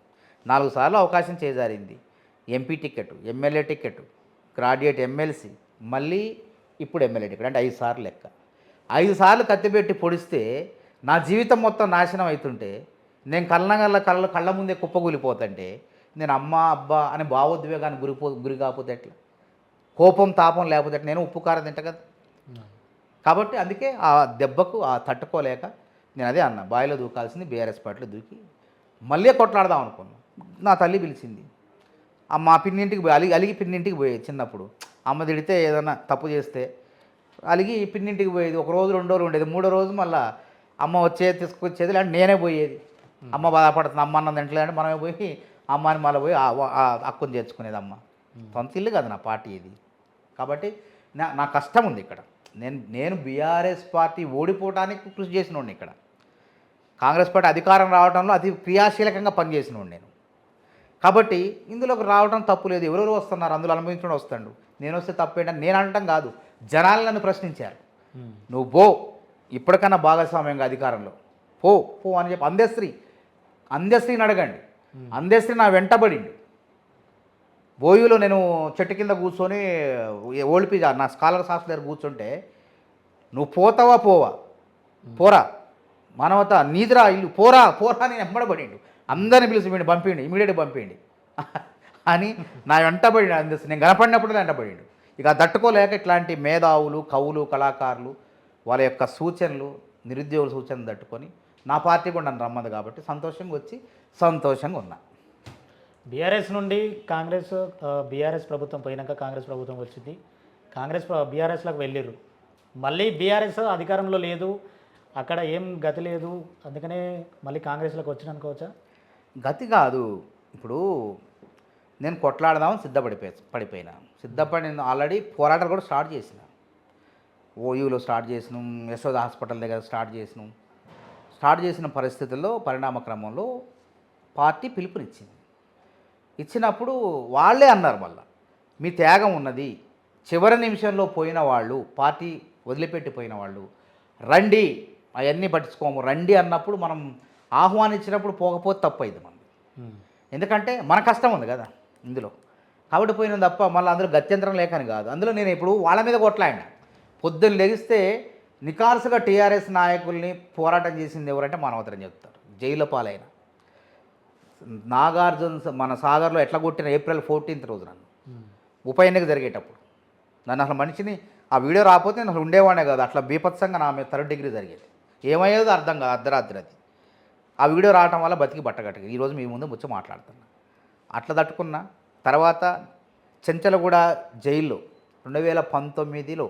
4 సార్లు అవకాశం చేజారింది. MP ticket, MLA ticket, graduate MLC, మళ్ళీ ఇప్పుడు ఎమ్మెల్యే టికెట్, అంటే 5 సార్లు లెక్క. 5 సార్లు కత్తి పెట్టి పొడిస్తే నా జీవితం మొత్తం నాశనం అవుతుంటే, నేను కళ్ళ ముందే కుప్పగూలిపోతుంటే, నేను అమ్మ అబ్బా అనే భావోద్వేగానికి గురి కాకపోతే ఎట్లా? కోపం తాపం లేకపోతే నేను ఉప్పు కారం తింటా కదా. కాబట్టి అందుకే ఆ దెబ్బకు తట్టుకోలేక నేను అదే అన్నా, బావిలో దూకాల్సింది బీఆర్ఎస్ పార్టీలో దూకి మళ్ళీ కొట్లాడదాం అనుకున్నాను. నా తల్లి పిలిచింది. మా పిన్నింటికి పోయి అలిగి పిన్నింటికి పోయేది చిన్నప్పుడు. అమ్మ తిడితే ఏదైనా తప్పు చేస్తే అలిగి పిన్నింటికి పోయేది. ఒక రోజు 2 రోజులు ఉండేది. 3వ రోజు మళ్ళీ అమ్మ వచ్చేది తీసుకొచ్చేది, లేదంటే నేనే పోయేది. అమ్మ బాధపడుతుంది, అమ్మ అన్నం తింటలేదంటే మనమే పోయి అమ్మని మళ్ళీ పోయి అక్కుని చేర్చుకునేది అమ్మ. సొంత ఇల్లు కదా నా పార్టీ ఇది. కాబట్టి నా కష్టం ఉంది ఇక్కడ. నేను బీఆర్ఎస్ పార్టీ ఓడిపోవడానికి కృషి చేసినోడిని. ఇక్కడ కాంగ్రెస్ పార్టీ అధికారం రావడంలో అతి క్రియాశీలకంగా పనిచేసినోడు నేను. కాబట్టి ఇందులోకి రావడం తప్పు లేదు. ఎవరెవరు వస్తున్నారు, అందులో అనుభవించడం వస్తాడు. నేను వస్తే తప్పేంటని నేను అనటం కాదు, జనాలు నన్ను ప్రశ్నించారు. నువ్వు పో, ఇప్పటికన్నా భాగస్వామ్యంగా అధికారంలో పో అని చెప్పి అందశ్రీని అడగండి. అందశ్రీ నా వెంటబడిండు. బోయిలో నేను చెట్టు కింద కూర్చొని ఓల్పి నా స్కాలర్ సాఫ్ట్ దగ్గర కూర్చుంటే, నువ్వు పోతావా పోరా మానవత నీదిరా ఇల్లు పోరా అని ఎమ్మడబడిండు. అందరిని పిలిచి పంపిండి, ఇమీడియట్గా పంపిండి అని నా వెంటబడి అందశ్రీ. నేను కనపడినప్పుడు వెంటబడిండు. ఇక తట్టుకోలేక ఇట్లాంటి మేధావులు, కవులు, కళాకారులు వాళ్ళ యొక్క సూచనలు, నిరుద్యోగుల సూచనలు తట్టుకొని నా పార్టీ కూడా నన్ను రమ్మదు కాబట్టి సంతోషంగా ఉన్నా. బీఆర్ఎస్ నుండి బీఆర్ఎస్ ప్రభుత్వం పోయినాక కాంగ్రెస్ ప్రభుత్వం వచ్చింది. బీఆర్ఎస్లోకి వెళ్ళిర్రు. మళ్ళీ బీఆర్ఎస్ అధికారంలో లేదు, అక్కడ ఏం గతి లేదు, అందుకనే మళ్ళీ కాంగ్రెస్లోకి వచ్చిన అనుకోవచ్చా? గతి కాదు. ఇప్పుడు నేను కొట్లాడదామని పడిపోయినా. సిద్ధపడిన ఆల్రెడీ పోరాటాలు కూడా స్టార్ట్ చేసిన. ఓయూలో స్టార్ట్ చేసినాం, యశోద హాస్పిటల్ దగ్గర స్టార్ట్ చేసిన పరిస్థితుల్లో పరిణామ క్రమంలో పార్టీ పిలుపునిచ్చింది. ఇచ్చినప్పుడు వాళ్ళే అన్నారు, మళ్ళీ మీ త్యాగం ఉన్నది, చివరి నిమిషంలో పోయిన వాళ్ళు, పార్టీ వదిలిపెట్టిపోయిన వాళ్ళు రండి, అవన్నీ పట్టించుకోము రండి అన్నప్పుడు మనం ఆహ్వానించినప్పుడు పోకపోతే తప్పైంది మనం. ఎందుకంటే మన కష్టం ఉంది కదా ఇందులో. కాబట్టి పోయిన తప్ప మళ్ళీ అందులో గత్యంతరం లేకని కాదు. అందులో నేను ఇప్పుడు వాళ్ళ మీద కొట్లాడినా. పొద్దున్న లెగిస్తే నికార్సుగా టీఆర్ఎస్ నాయకుల్ని పోరాటం చేసింది ఎవరంటే మానవతరం చెప్తారు. జైలు పాలైన నాగార్జున మన సాగర్లో ఎట్లా కొట్టిన April 14th రోజు నన్ను ఉప ఎన్నిక జరిగేటప్పుడు నన్ను అసలు మనిషిని ఆ వీడియో రాకపోతే నేను అసలు ఉండేవాడే కాదు. అట్లా బీభత్సంగా నా మీద 3rd degree జరిగేది. ఏమయ్యేదో అర్థం కాదు, అర్ధరాత్రి అది. ఆ వీడియో రావటం వల్ల బతికి బట్టగట్టుగా ఈరోజు మీ ముందు ముచ్చ మాట్లాడుతున్నా. అట్లా తట్టుకున్నా. తర్వాత చెంచలగూడ జైల్లో 2019లో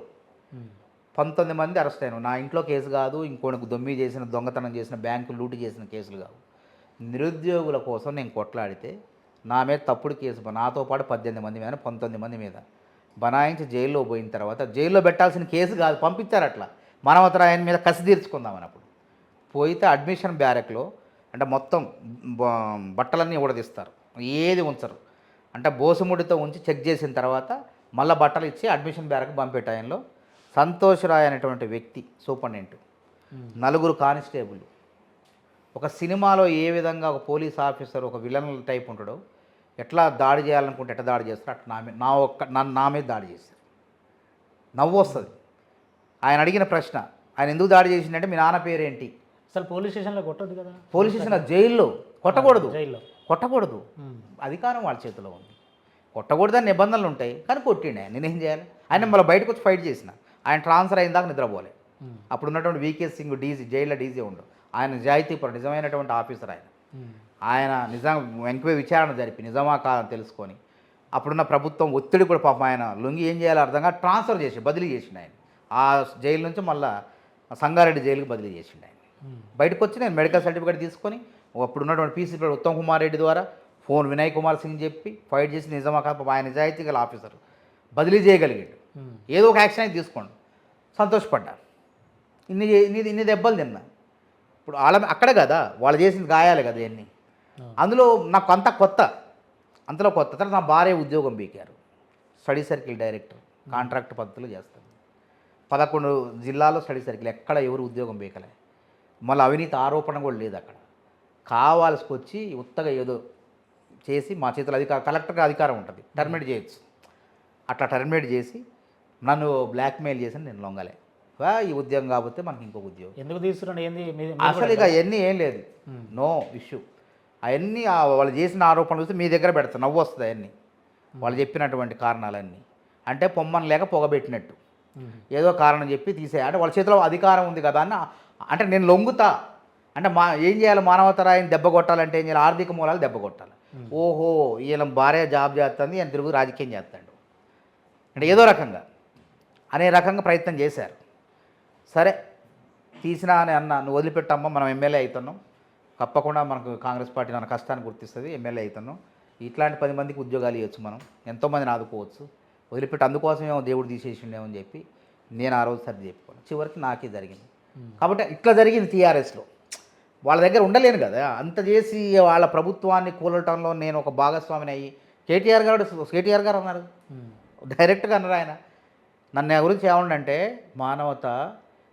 19 మంది అరెస్ట్ అయినారు. నా ఇంట్లో కేసు కాదు, ఇంకోటి దొంగతనం చేసిన, బ్యాంకు లూటు చేసిన కేసులు కావు. నిరుద్యోగుల కోసం నేను కొట్లాడితే నా మీద తప్పుడు కేసు, నాతో పాటు 18 మంది మీద 19 మంది మీద బనాయించి జైల్లో పోయిన తర్వాత, జైల్లో పెట్టాల్సిన కేసు కాదు పంపించారు. అట్లా మానవతరాయన మీద కసి తీర్చుకుందామని అప్పుడు పోయితే అడ్మిషన్ బ్యారెక్లో అంటే మొత్తం బట్టలన్నీ ఊడదీస్తారు, ఏది ఉంచరు. అంటే బోసుముడితో ఉంచి చెక్ చేసిన తర్వాత మళ్ళీ బట్టలు ఇచ్చి అడ్మిషన్ బ్యారెక్ పంపే టైంలో సంతోష్ రాయ్ అనేటువంటి వ్యక్తి సూపరింటెండెంట్, 4 కానిస్టేబుల్, ఒక సినిమాలో ఏ విధంగా ఒక పోలీస్ ఆఫీసర్ ఒక విలన్ టైప్ ఉంటాడో, ఎట్లా దాడి చేయాలనుకుంటే ఎట్లా దాడి చేస్తారు అట్లా నా మీద దాడి చేశారు. నవ్వు వస్తుంది. ఆయన అడిగిన ప్రశ్న, ఆయన ఎందుకు దాడి చేసిందంటే మీ నాన్న పేరేంటి? అసలు పోలీస్ స్టేషన్లో కొట్టదు కదా, పోలీస్ స్టేషన్ జైల్లో కొట్టకూడదు, జైల్లో. కొట్టకూడదు. అధికారం వాళ్ళ చేతిలో ఉంది. కొట్టకూడదని నిబంధనలు ఉంటాయి, కానీ కొట్టిండే నేనేం చేయాలి? ఆయన మళ్ళీ బయటకు వచ్చి ఫైట్ చేసిన. ఆయన ట్రాన్స్ఫర్ అయిన దాకా నిద్రపోలే. అప్పుడు ఉన్నటువంటి వీకే సింగ్ డీజీ, జైల్లో డీజీ ఉండు. ఆయన నిజాయితీపరుడు, నిజమైనటువంటి ఆఫీసర్ ఆయన. ఆయన నిజం ఎంక్వైరీ విచారణ జరిపి నిజమా కాదని తెలుసుకొని అప్పుడున్న ప్రభుత్వం ఒత్తిడి కూడా పాపం ఆయన లొంగి ఏం చేయాలో అర్థంగా ట్రాన్స్ఫర్ చేసి బదిలీ చేసిండు ఆయన. ఆ జైలు నుంచి మళ్ళీ సంగారెడ్డి జైలుకి బదిలీ చేసిండు ఆయన. బయటకు వచ్చి నేను మెడికల్ సర్టిఫికేట్ తీసుకొని అప్పుడు ఉన్నటువంటి పీసీ ఉత్తమ్ కుమార్ రెడ్డి ద్వారా ఫోన్ వినయ్ కుమార్ సింగ్ చెప్పి ఫైట్ చేసి నిజమా కాదు ఆయన నిజాయితీ గల ఆఫీసర్ బదిలీ చేయగలిగాడు. ఏదో ఒక యాక్షన్ అయితే తీసుకోండి, సంతోషపడ్డా. ఇన్ని దెబ్బలు తిన్నా. ఇప్పుడు వాళ్ళ అక్కడ కదా వాళ్ళు చేసిన గాయాలి కదా ఇవన్నీ. అందులో నాకు అంతలో కొత్త తర్వాత నా భార్య ఉద్యోగం బీకారు. స్టడీ సర్కిల్ డైరెక్టర్, కాంట్రాక్ట్ పద్ధతిలో చేస్తాను. 11 జిల్లాల్లో స్టడీ సర్కిల్, ఎక్కడ ఎవరు ఉద్యోగం బీకలే. మళ్ళీ అవినీతి ఆరోపణ కూడా లేదు అక్కడ. కావాల్సి వచ్చి ఉత్తగా ఏదో చేసి మా చేతులు కలెక్టర్కి అధికారం ఉంటుంది, టర్మినేట్ చేయొచ్చు. అట్లా టర్మినేట్ చేసి నన్ను బ్లాక్మెయిల్ చేసి నేను లొంగలే. ఈ ఉద్యోగం కాకపోతే మనకి ఇంకొక ఉద్యోగం ఎందుకు తీసుకురండి ఏంది అసలు ఇక అవన్నీ ఏం లేదు, నో ఇష్యూ. అవన్నీ వాళ్ళు చేసిన ఆరోపణలు చూస్తే మీ దగ్గర పెడతాను, నవ్వు వస్తుంది అవన్నీ వాళ్ళు చెప్పినటువంటి కారణాలన్నీ. అంటే పొమ్మని లేక పొగబెట్టినట్టు ఏదో కారణం చెప్పి తీసేయాలి. అంటే వాళ్ళ చేతిలో అధికారం ఉంది కదా అని. అంటే నేను లొంగుతా అంటే ఏం చేయాలి? మానవతరాయిని దెబ్బ కొట్టాలంటే ఏం చేయాలి? ఆర్థిక మూలాలు దెబ్బ కొట్టాలి. ఓహో ఈయన భార్య జాబ్ చేస్తుంది, ఈయన తిరుగు రాజకీయం చేస్తాడు అంటే ఏదో రకంగా అనే రకంగా ప్రయత్నం చేశారు. సరే తీసినా అని అన్న, నువ్వు వదిలిపెట్టమ్మా, మనం ఎమ్మెల్యే అవుతున్నాం, తప్పకుండా మనకు కాంగ్రెస్ పార్టీ మన కష్టాన్ని గుర్తిస్తుంది, ఎమ్మెల్యే అవుతున్నాం, ఇట్లాంటి 10 మందికి ఉద్యోగాలు ఇవ్వచ్చు, మనం ఎంతోమందిని ఆదుకోవచ్చు, వదిలిపెట్టి అందుకోసమేమో దేవుడు తీసేసిండేమో అని చెప్పి నేను ఆ రోజు సర్ది చెప్పుకోను. చివరికి నాకే జరిగింది. కాబట్టి ఇట్లా జరిగింది టీఆర్ఎస్లో. వాళ్ళ దగ్గర ఉండలేను కదా, అంత చేసి వాళ్ళ ప్రభుత్వాన్ని కూలటంలో నేను ఒక భాగస్వామిని అయ్యి కేటీఆర్ గారు అన్నారు, డైరెక్ట్గా అన్నారు ఆయన. నన్ను గురించి ఏమండంటే, మానవత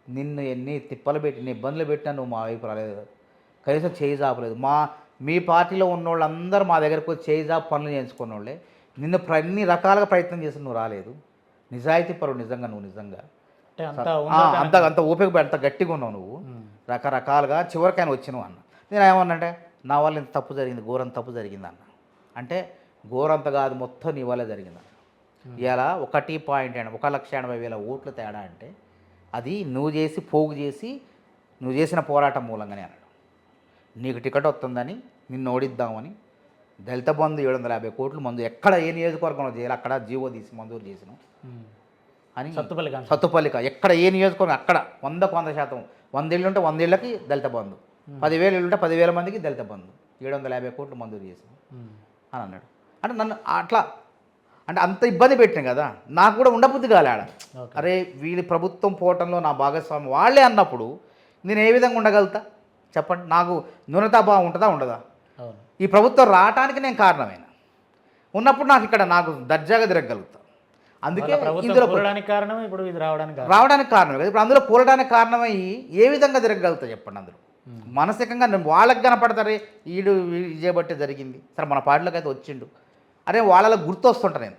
నిన్ను ఎన్ని తిప్పలు పెట్టి ఎన్ని ఇబ్బందులు పెట్టినా నువ్వు మా వైపు రాలేదు, కనీసం చేయి జాపలేదు. మీ పార్టీలో ఉన్నోళ్ళందరూ మా దగ్గరకు వచ్చి చేయి జాబ్ పనులు చేయించుకున్న వాళ్ళే, నిన్ను అన్ని రకాలుగా ప్రయత్నం చేసి నువ్వు రాలేదు. నిజాయితీ పరువు నిజంగా, నువ్వు నిజంగా అంత ఓపిక అంత గట్టిగా ఉన్నావు నువ్వు, రకరకాలుగా చివరికి ఆయన వచ్చినావు అన్న. నేను ఏమన్నానంటే, నా వల్ల ఇంత తప్పు జరిగింది, ఘోరంత తప్పు జరిగింది అన్న. అంటే ఘోరంత కాదు, మొత్తం నీ వల్లే జరిగిందన్న. ఇలా 1.80,000 ఓట్లు తేడా అంటే అది నువ్వు చేసి పోగు చేసి నువ్వు చేసిన పోరాటం మూలంగానే అన్నాడు. నీకు టికెట్ వస్తుందని నిన్ను ఓడిద్దామని దళిత బంధు 750 కోట్లు మందు ఎక్కడ ఏ నియోజకవర్గంలో చేయాలి అక్కడ జీవో తీసి మంజూరు చేసినాం అని. సత్తుపల్లిక ఎక్కడ ఏ నియోజకవర్గం అక్కడ 100% 100 ఇళ్ళు ఉంటే 100 ఇళ్ళకి దళిత బంధు, 10,000 ఇళ్ళు ఉంటే 10,000 మందికి దళిత బంధు, 750 కోట్లు మంజూరు చేసినాం అని అన్నాడు. అంటే నన్ను అట్లా అంటే అంత ఇబ్బంది పెట్టిన కదా, నాకు కూడా ఉండబుద్ధి కాలే ఆడ. అరే వీళ్ళ ప్రభుత్వం పోవటంలో నా భాగస్వామి వాళ్ళే అన్నప్పుడు నేను ఏ విధంగా ఉండగలుగుతా చెప్పండి? నాకు న్యూనతాభావం ఉంటుందా ఉండదా? ఈ ప్రభుత్వం రావటానికి నేను కారణమైన ఉన్నప్పుడు నాకు ఇక్కడ నాకు దర్జాగా తిరగలుగుతా. అందుకే ఇందులో కారణం ఇప్పుడు ఇది రావడానికి కారణం కదా. ఇప్పుడు అందులో కూలడానికి కారణమయ్యి ఏ విధంగా తిరగలుగుతా చెప్పండి? అందులో మానసికంగా వాళ్ళకి కనపడతారే వీడు చేయబట్టే జరిగింది. సరే మన పార్టీలోకి అయితే వచ్చిండు, అరే వాళ్ళలో గుర్తు వస్తుంటా నేను.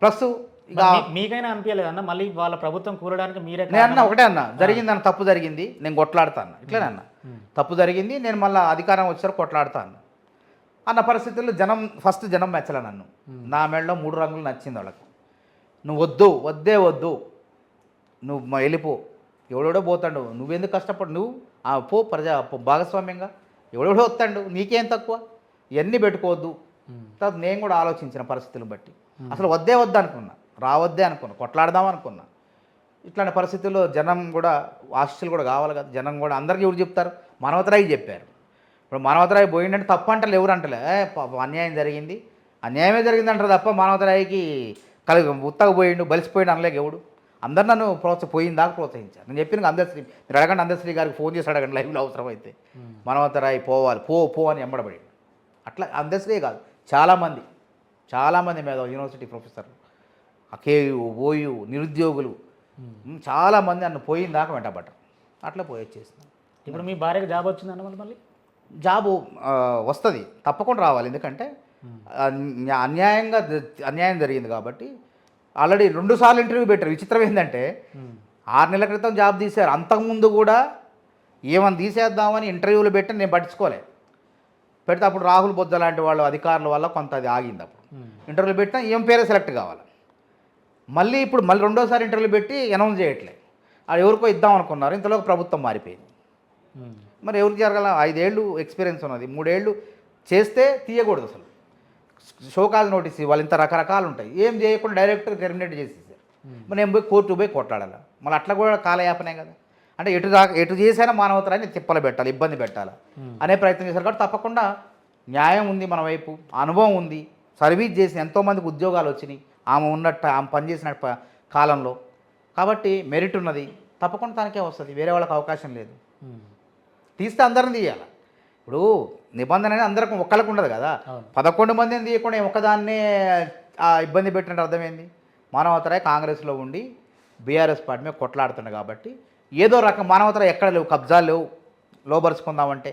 ప్లస్ ఇక మీకైనా అనిపించలేదు అన్న మళ్ళీ వాళ్ళ ప్రభుత్వం కూలడానికి మీరే? నేను అన్న ఒకటే అన్న, జరిగిందన్న తప్పు జరిగింది, నేను కొట్లాడతాను ఇట్లనే అన్న. తప్పు జరిగింది, నేను మళ్ళీ అధికారం వచ్చారు కొట్లాడతాను అన్న పరిస్థితుల్లో ఫస్ట్ జనం మెచ్చలే నన్ను. నా మెడలో 3 రంగులు నచ్చింది వాళ్ళకు. నువ్వు వద్దు నువ్వు వెళ్ళిపో, ఎవడెవడో పోతాడు, నువ్వెందుకు కష్టపడు, నువ్వు పో భాగస్వామ్యంగా, ఎవడెవడో వస్తాడు, నీకేం తక్కువ, ఇవన్నీ పెట్టుకోవద్దు. తర్వాత నేను కూడా ఆలోచించిన పరిస్థితులను బట్టి అసలు అనుకున్నా, రావద్దే అనుకున్నా, కొట్లాడదాం అనుకున్నా. ఇట్లాంటి పరిస్థితుల్లో జనం కూడా ఆశీస్సులు కూడా కావాలి కదా. జనం కూడా అందరికీ ఎవరు చెప్తారు? మానవతరాయి చెప్పారు. ఇప్పుడు మానవతరాయి పోయిందంటే తప్పు అంటలే, ఎవరు అంటలే, అన్యాయం జరిగింది, అన్యాయమే జరిగింది అంటారు తప్ప మానవతరాయికి ఉత్తగా పోయిండు బలిసిపోయిండు అనలేక ఎవడు. అందరు నన్ను పోయిన దాకా ప్రోత్సహించారు. నేను చెప్పిన అందశ్రీ, మీరు అడగండి, అందశ్రీ గారికి ఫోన్ చేసి అడగండి లైవ్లో అవసరమైతే. మానవతరాయి పోవాలి, పో అని ఎంబడబడి. అట్లా అందశ్రీ కాదు, చాలామంది మీద యూనివర్సిటీ ప్రొఫెసర్లు, కేయు ఓయు నిరుద్యోగులు చాలామంది నన్ను పోయిన దాకా వెంటబడ్డారు. అట్లా పోయొచ్చేసింది. ఇప్పుడు మీ భార్యకి జాబ్ వచ్చిందన్న మళ్ళీ జాబు వస్తుంది, తప్పకుండా రావాలి. ఎందుకంటే అన్యాయం జరిగింది కాబట్టి. ఆల్రెడీ 2 సార్లు ఇంటర్వ్యూ పెట్టారు. విచిత్రం ఏంటంటే 6 నెలల క్రితం జాబ్ తీశారు. అంతకుముందు కూడా ఏమని తీసేద్దామని ఇంటర్వ్యూలు పెట్టి నేను పట్టించుకోలే. పెడితే అప్పుడు రాహుల్ బొజ్జ లాంటి వాళ్ళు అధికారుల వల్ల కొంత అది ఆగింది. అప్పుడు ఇంటర్వ్యూలు పెట్టినా ఏం పేరే సెలెక్ట్ కావాలి. మళ్ళీ ఇప్పుడు రెండోసారి ఇంటర్వ్యూలు పెట్టి అనౌన్స్ చేయట్లే. అది ఎవరికో ఇద్దాం అనుకున్నారు, ఇంతలోకి ప్రభుత్వం మారిపోయింది. మరి ఎవరికి జరగాల? 5 ఏళ్ళు ఎక్స్పీరియన్స్ ఉన్నది, 3 ఏళ్ళు చేస్తే తీయకూడదు అసలు. షోకాజ్ నోటీస్ ఇవ్వాలి, ఇంత రకరకాలు ఉంటాయి. ఏం చేయకుండా డైరెక్ట్ టెర్మినేట్ చేసేసారు. మరి నేను పోయి కోర్టు పోయి కొట్లాడాలి. మళ్ళీ అట్లా కూడా కాలయాపనే కదా. అంటే ఎటు చేసైనా మానవతరాన్ని తిప్పలు పెట్టాలి, ఇబ్బంది పెట్టాలి అనే ప్రయత్నం చేశారు. కాబట్టి తప్పకుండా న్యాయం ఉంది మన వైపు, అనుభవం ఉంది, సర్వీస్ చేసి ఎంతోమందికి ఉద్యోగాలు వచ్చినాయి ఆమె ఉన్నట్టు, ఆమె పనిచేసిన కాలంలో. కాబట్టి మెరిట్ ఉన్నది, తప్పకుండా తనకే వస్తుంది, వేరే వాళ్ళకి అవకాశం లేదు. తీస్తే అందరిని తీయాలి. ఇప్పుడు నిబంధన అనేది అందరికి ఒక్కళ్ళకు ఉండదు కదా. 11 మందిని తీయకుండా ఒక్కదాన్నే ఇబ్బంది పెట్టినట్టు అర్థమైంది. మానవతరాయ్ కాంగ్రెస్లో ఉండి బీఆర్ఎస్ పార్టీ మీద కొట్లాడుతున్నాడు కాబట్టి ఏదో రకం మానవతరాయ్ ఎక్కడ లేవు, కబ్జాలు లేవు లోబరుచుకుందామంటే,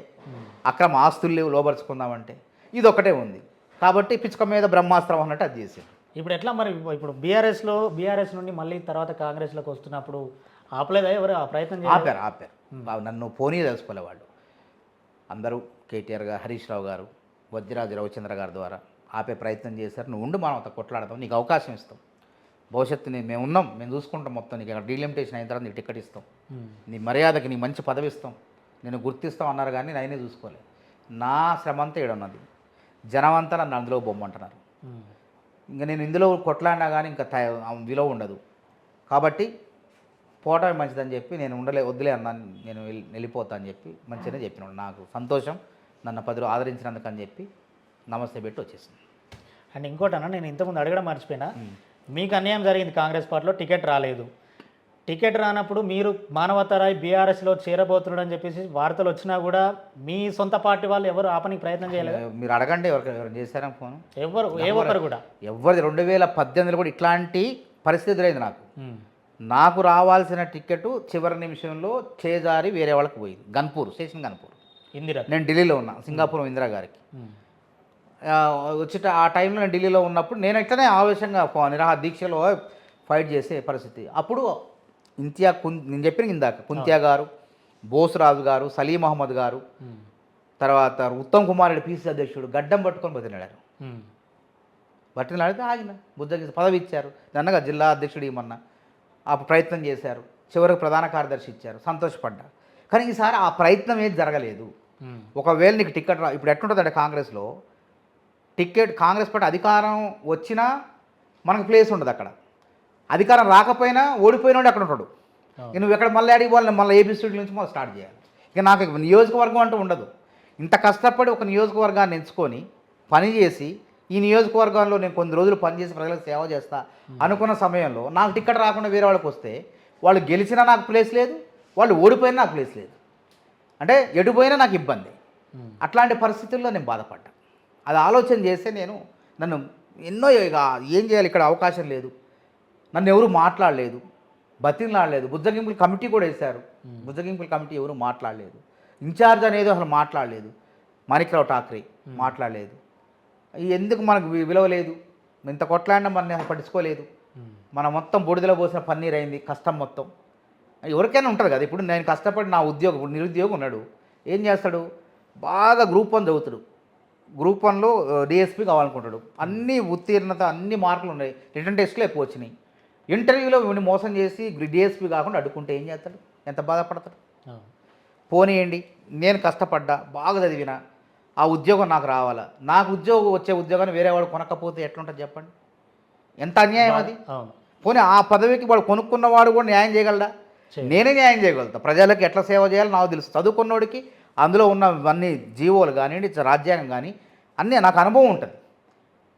అక్రమ ఆస్తులు లేవు లోబరుచుకుందామంటే, ఇది ఒకటే ఉంది. కాబట్టి పిచ్చుక మీద బ్రహ్మాస్త్రం అన్నట్టు అది చేసింది. ఇప్పుడు ఎట్లా మరి? ఇప్పుడు బీఆర్ఎస్ నుండి మళ్ళీ తర్వాత కాంగ్రెస్లోకి వస్తున్నప్పుడు ఆపలేదా ఎవరు ఆ ప్రయత్నం? ఆపారు. నన్ను పోనీ తెలుసుకోలే వాళ్ళు అందరూ. కేటీఆర్ గారు, హరీష్ రావు గారు, వజ్రాజు రవిచంద్ర గారి ద్వారా ఆపే ప్రయత్నం చేశారు. నువ్వు ఉండి మనం అంత కొట్లాడతాం, నీకు అవకాశం ఇస్తాం, భవిష్యత్తుని మేము ఉన్నాం, మేము చూసుకుంటాం మొత్తం, నీకు అక్కడ డీలిమిటేషన్ అయిన తర్వాత నీకు టికెట్ ఇస్తాం, నీ మర్యాదకి నీ మంచి పదవి ఇస్తాం, నేను గుర్తిస్తాం అన్నారు. కానీ నేనే చూసుకోలేదు. నా శ్రమ అంతా ఏడున్నది, జనం అంతా నన్ను అందులో బొమ్మంటున్నారు. ఇంకా నేను ఇందులో కొట్లాడినా కానీ ఇంకా విలువ ఉండదు. కాబట్టి పోవటమే మంచిదని చెప్పి నేను వద్దులే అన్నాను, నేను వెళ్ళిపోతా అని చెప్పి మంచిగానే చెప్పినాడు. నాకు సంతోషం, నన్ను 10 రోజులు ఆదరించినందుకు అని చెప్పి నమస్తే పెట్టి వచ్చేసింది. అండ్ ఇంకోటి అన్న, నేను ఇంతకుముందు అడగడం మర్చిపోయినా, మీకు అన్యాయం జరిగింది, కాంగ్రెస్ పార్టీలో టికెట్ రాలేదు. టికెట్ రానప్పుడు మీరు మానవతరాయ్ బీఆర్ఎస్లో చేరబోతున్నాడు అని చెప్పేసి వార్తలు వచ్చినా కూడా మీ సొంత పార్టీ వాళ్ళు ఎవరు ఆపనికి ప్రయత్నం చేయలేదు? మీరు అడగండి, ఎవరు చేశారా ఫోన్? ఏ ఒక్కరు కూడా. ఎవరిది 2018లో కూడా ఇట్లాంటి పరిస్థితి ఎదురైంది నాకు. నాకు రావాల్సిన టికెట్ చివరి నిమిషంలో చేజారి వేరే వాళ్ళకి పోయింది. గన్పూర్ స్టేషన్, గన్పూర్ ఇందిరా. నేను ఢిల్లీలో ఉన్నా, సింగాపూర్ ఇందిరా గారికి వచ్చేట ఆ టైంలో నేను ఢిల్లీలో ఉన్నప్పుడు నేను ఇట్లనే ఆవేశంగా నిరాహార దీక్షలో ఫైట్ చేసే పరిస్థితి. అప్పుడు నేను చెప్పిన ఇందాక కుంతియా గారు, బోస్రాజు గారు, సలీం అహ్మద్ గారు, తర్వాత ఉత్తమ్ కుమార్ రెడ్డి పీసీ అధ్యక్షుడు గడ్డం పట్టుకొని బతిలాడారు. బతిలాడితే ఆగిన, బుద్ధకి పదవి ఇచ్చారు, దన్నగా జిల్లా అధ్యక్షుడు ఇమ్మన్నా ఆ ప్రయత్నం చేశారు, చివరికి ప్రధాన కార్యదర్శి ఇచ్చారు, సంతోషపడ్డా. కానీ ఈసారి ఆ ప్రయత్నం ఏది జరగలేదు. ఒకవేళ నీకు టికెట్ ఇప్పుడు ఎట్లుంటుందంటే కాంగ్రెస్లో టికెట్, కాంగ్రెస్ పార్టీ అధికారం వచ్చినా మనకు ప్లేస్ ఉండదు అక్కడ, అధికారం రాకపోయినా ఓడిపోయినోడు అక్కడ ఉంటాడు. నువ్వు ఎక్కడ మళ్ళీ అడిగి వాళ్ళని మళ్ళీ ఏబిసిడి నుంచి మళ్ళీ స్టార్ట్ చేయాలి. ఇక నాకు నియోజకవర్గం అంటూ ఉండదు. ఇంత కష్టపడి ఒక నియోజకవర్గాన్ని ఎంచుకొని పనిచేసి ఈ నియోజకవర్గంలో నేను కొన్ని రోజులు పనిచేసి ప్రజలకు సేవ చేస్తా అనుకున్న సమయంలో నాకు టికెట్ రాకుండా వేరే వాళ్ళకి వస్తే వాళ్ళు గెలిచినా నాకు ప్లేస్ లేదు, వాళ్ళు ఓడిపోయినా నాకు ప్లేస్ లేదు. అంటే ఎటుపోయినా నాకు ఇబ్బంది. అట్లాంటి పరిస్థితుల్లో నేను బాధపడ్డా. అది ఆలోచన చేస్తే నన్ను ఎన్నో ఇక ఏం చేయాలి, ఇక్కడ అవకాశం లేదు, నన్ను ఎవరు మాట్లాడలేదు, బతిలాడలేదు. బుజ్జగింపుల కమిటీ కూడా వేశారు, బుజ్జగింపుల కమిటీ ఎవరు మాట్లాడలేదు. ఇన్ఛార్జ్ అనేది అసలు మాట్లాడలేదు, మాణిక్రావు ఠాక్రే మాట్లాడలేదు. ఎందుకు మనకు విలువ లేదు, ఇంత కొట్లాడినా మన పట్టించుకోలేదు, మన మొత్తం బూడిదలో పోసిన పన్నీర్ అయింది, కష్టం మొత్తం ఎవరికైనా ఉంటుంది కదా. ఇప్పుడు నేను కష్టపడి నా ఉద్యోగం, ఇప్పుడు నిరుద్యోగం ఉన్నాడు, ఏం చేస్తాడు, బాగా గ్రూప్ 1 చదువుతాడు, గ్రూప్ 1లో డిఎస్పీ కావాలనుకుంటాడు, అన్ని ఉత్తీర్ణత అన్ని మార్కులు ఉన్నాయి, రిటర్న్ టెస్ట్లో ఎక్కువ వచ్చినాయి, ఇంటర్వ్యూలో వీడిని మోసం చేసి డిఎస్పీ కాకుండా అడ్డుకుంటే ఏం చేస్తాడు, ఎంత బాధపడతాడు. పోనీయండి, నేను కష్టపడ్డా, బాగా చదివినా, ఆ ఉద్యోగం నాకు రావాలా, నాకు వచ్చే ఉద్యోగాన్ని వేరే వాడు కొనకపోతే ఎట్లుంటుంది చెప్పండి, ఎంత అన్యాయం అది. పోనీ ఆ పదవికి వాడు కొనుక్కున్నవాడు కూడా న్యాయం చేయగలడా? నేనే న్యాయం చేయగలుగుతా. ప్రజలకు ఎట్లా సేవ చేయాలో నాకు తెలుసు. చదువుకున్నోడికి అందులో ఉన్నవన్నీ జీవోలు కానివ్వండి, రాజ్యాంగం కానీ అన్నీ నాకు అనుభవం ఉంటుంది.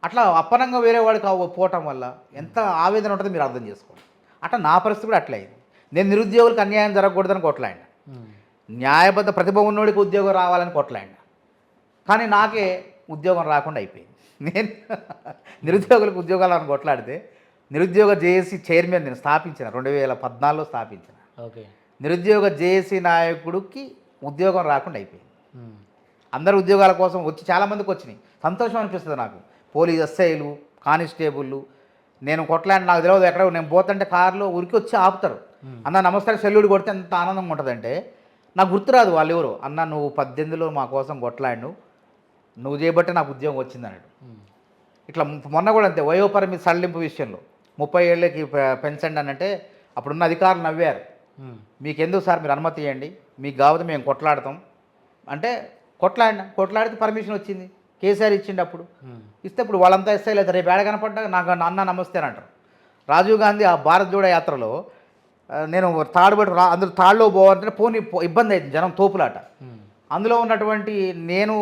అట్లా అప్పనంగా వేరే వాడికి పోవటం వల్ల ఎంత ఆవేదన ఉంటుందో మీరు అర్థం చేసుకోండి. అట్లా నా పరిస్థితి కూడా అట్లా అయింది. నేను నిరుద్యోగులకు అన్యాయం జరగకూడదని కొట్లాడినా, న్యాయబద్ధ ప్రతిభ ఉన్నోడికి ఉద్యోగం రావాలని కొట్లాడినా, కానీ నాకే ఉద్యోగం రాకుండా అయిపోయింది. నేను నిరుద్యోగులకు ఉద్యోగాలను కొట్లాడితే నిరుద్యోగ జేఏసీ చైర్మన్ నేను స్థాపించిన, 2014లో స్థాపించిన. నిరుద్యోగ జేఏసీ నాయకుడికి ఉద్యోగం రాకుండా అయిపోయింది. అందరు ఉద్యోగాల కోసం వచ్చి చాలామందికి వచ్చినాయి, సంతోషం అనిపిస్తుంది నాకు. పోలీస్ ఎస్ఐలు, కానిస్టేబుళ్ళు, నేను కొట్లాడి నాకు తెలియదు ఎక్కడ, నేను పోతుంటే కారులో ఉరికి వచ్చి ఆపుతారు, అన్న నమస్తే సెల్యూడ్ కొడితే ఎంత ఆనందంగా ఉంటుందంటే నాకు గుర్తురాదు వాళ్ళు ఎవరు. అన్న నువ్వు 18లో మా కోసం కొట్లాడు, నువ్వు చేయబట్టే నాకు ఉద్యోగం వచ్చింది అన్నాడు. ఇట్లా మొన్న కూడా అంతే, వయోపరిమితి సడలింపు విషయంలో 30 ఏళ్ళకి పెంచండి అని అంటే అప్పుడున్న అధికారులు నవ్వారు. మీకెందుకు సార్, మీరు అనుమతి ఇవ్వండి, మీకు కాకపోతే మేము కొట్లాడతాం అంటే కొట్లాడితే పర్మిషన్ వచ్చింది, కేసీఆర్ ఇచ్చిండు. అప్పుడు ఇస్తే ఇప్పుడు వాళ్ళంతా ఇస్తే లేదు, రేపు ఏడ కనపడ్డా నాకు అన్న నమస్తే అని అంటారు. రాజీవ్ గాంధీ ఆ భారత్ జోడో యాత్రలో నేను తాడుబడి అందులో తాడులో పోవాలంటే పోనీ ఇబ్బంది అవుతుంది, జనం తోపులాట. అందులో ఉన్నటువంటి నేను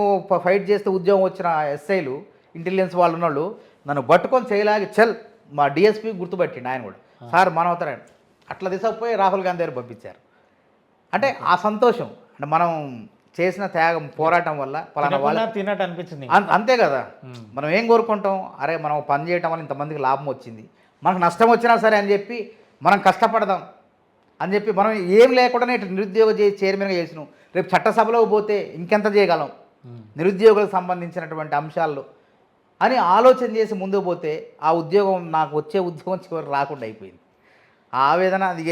ఫైట్ చేస్తే ఉద్యోగం వచ్చిన ఎస్ఐలు, ఇంటెలిజెన్స్ వాళ్ళు ఉన్నోళ్ళు నన్ను పట్టుకొని చేయలాగి చల్ మా డిఎస్పీ గుర్తుపట్టిండు ఆయన కూడా, సార్ మనవుతారండి. అట్లా తీసుకుపోయి రాహుల్ గాంధీ గారు పంపించారు. అంటే ఆ సంతోషం, అంటే మనం చేసిన త్యాగం పోరాటం వల్ల పలానా వాళ్ళు తిన్నట్టు అనిపించింది. అంతే కదా. మనం ఏం కోరుకుంటాం, అరే మనం పని చేయటం వల్ల ఇంతమందికి లాభం వచ్చింది, మనకు నష్టం వచ్చినా సరే అని చెప్పి మనం కష్టపడదాం అని చెప్పి మనం ఏం లేకుండానే ఇట్లా నిరుద్యోగ చైర్మన్గా చేసినాం. రేపు చట్టసభలోకి పోతే ఇంకెంత చేయగలం నిరుద్యోగులకు సంబంధించినటువంటి అంశాల్లో అని ఆలోచన చేసి ముందుకు పోతే ఆ ఉద్యోగం, నాకు వచ్చే ఉద్యోగం చివరికి రాకుండా అయిపోయింది. ఆ ఆవేదన అది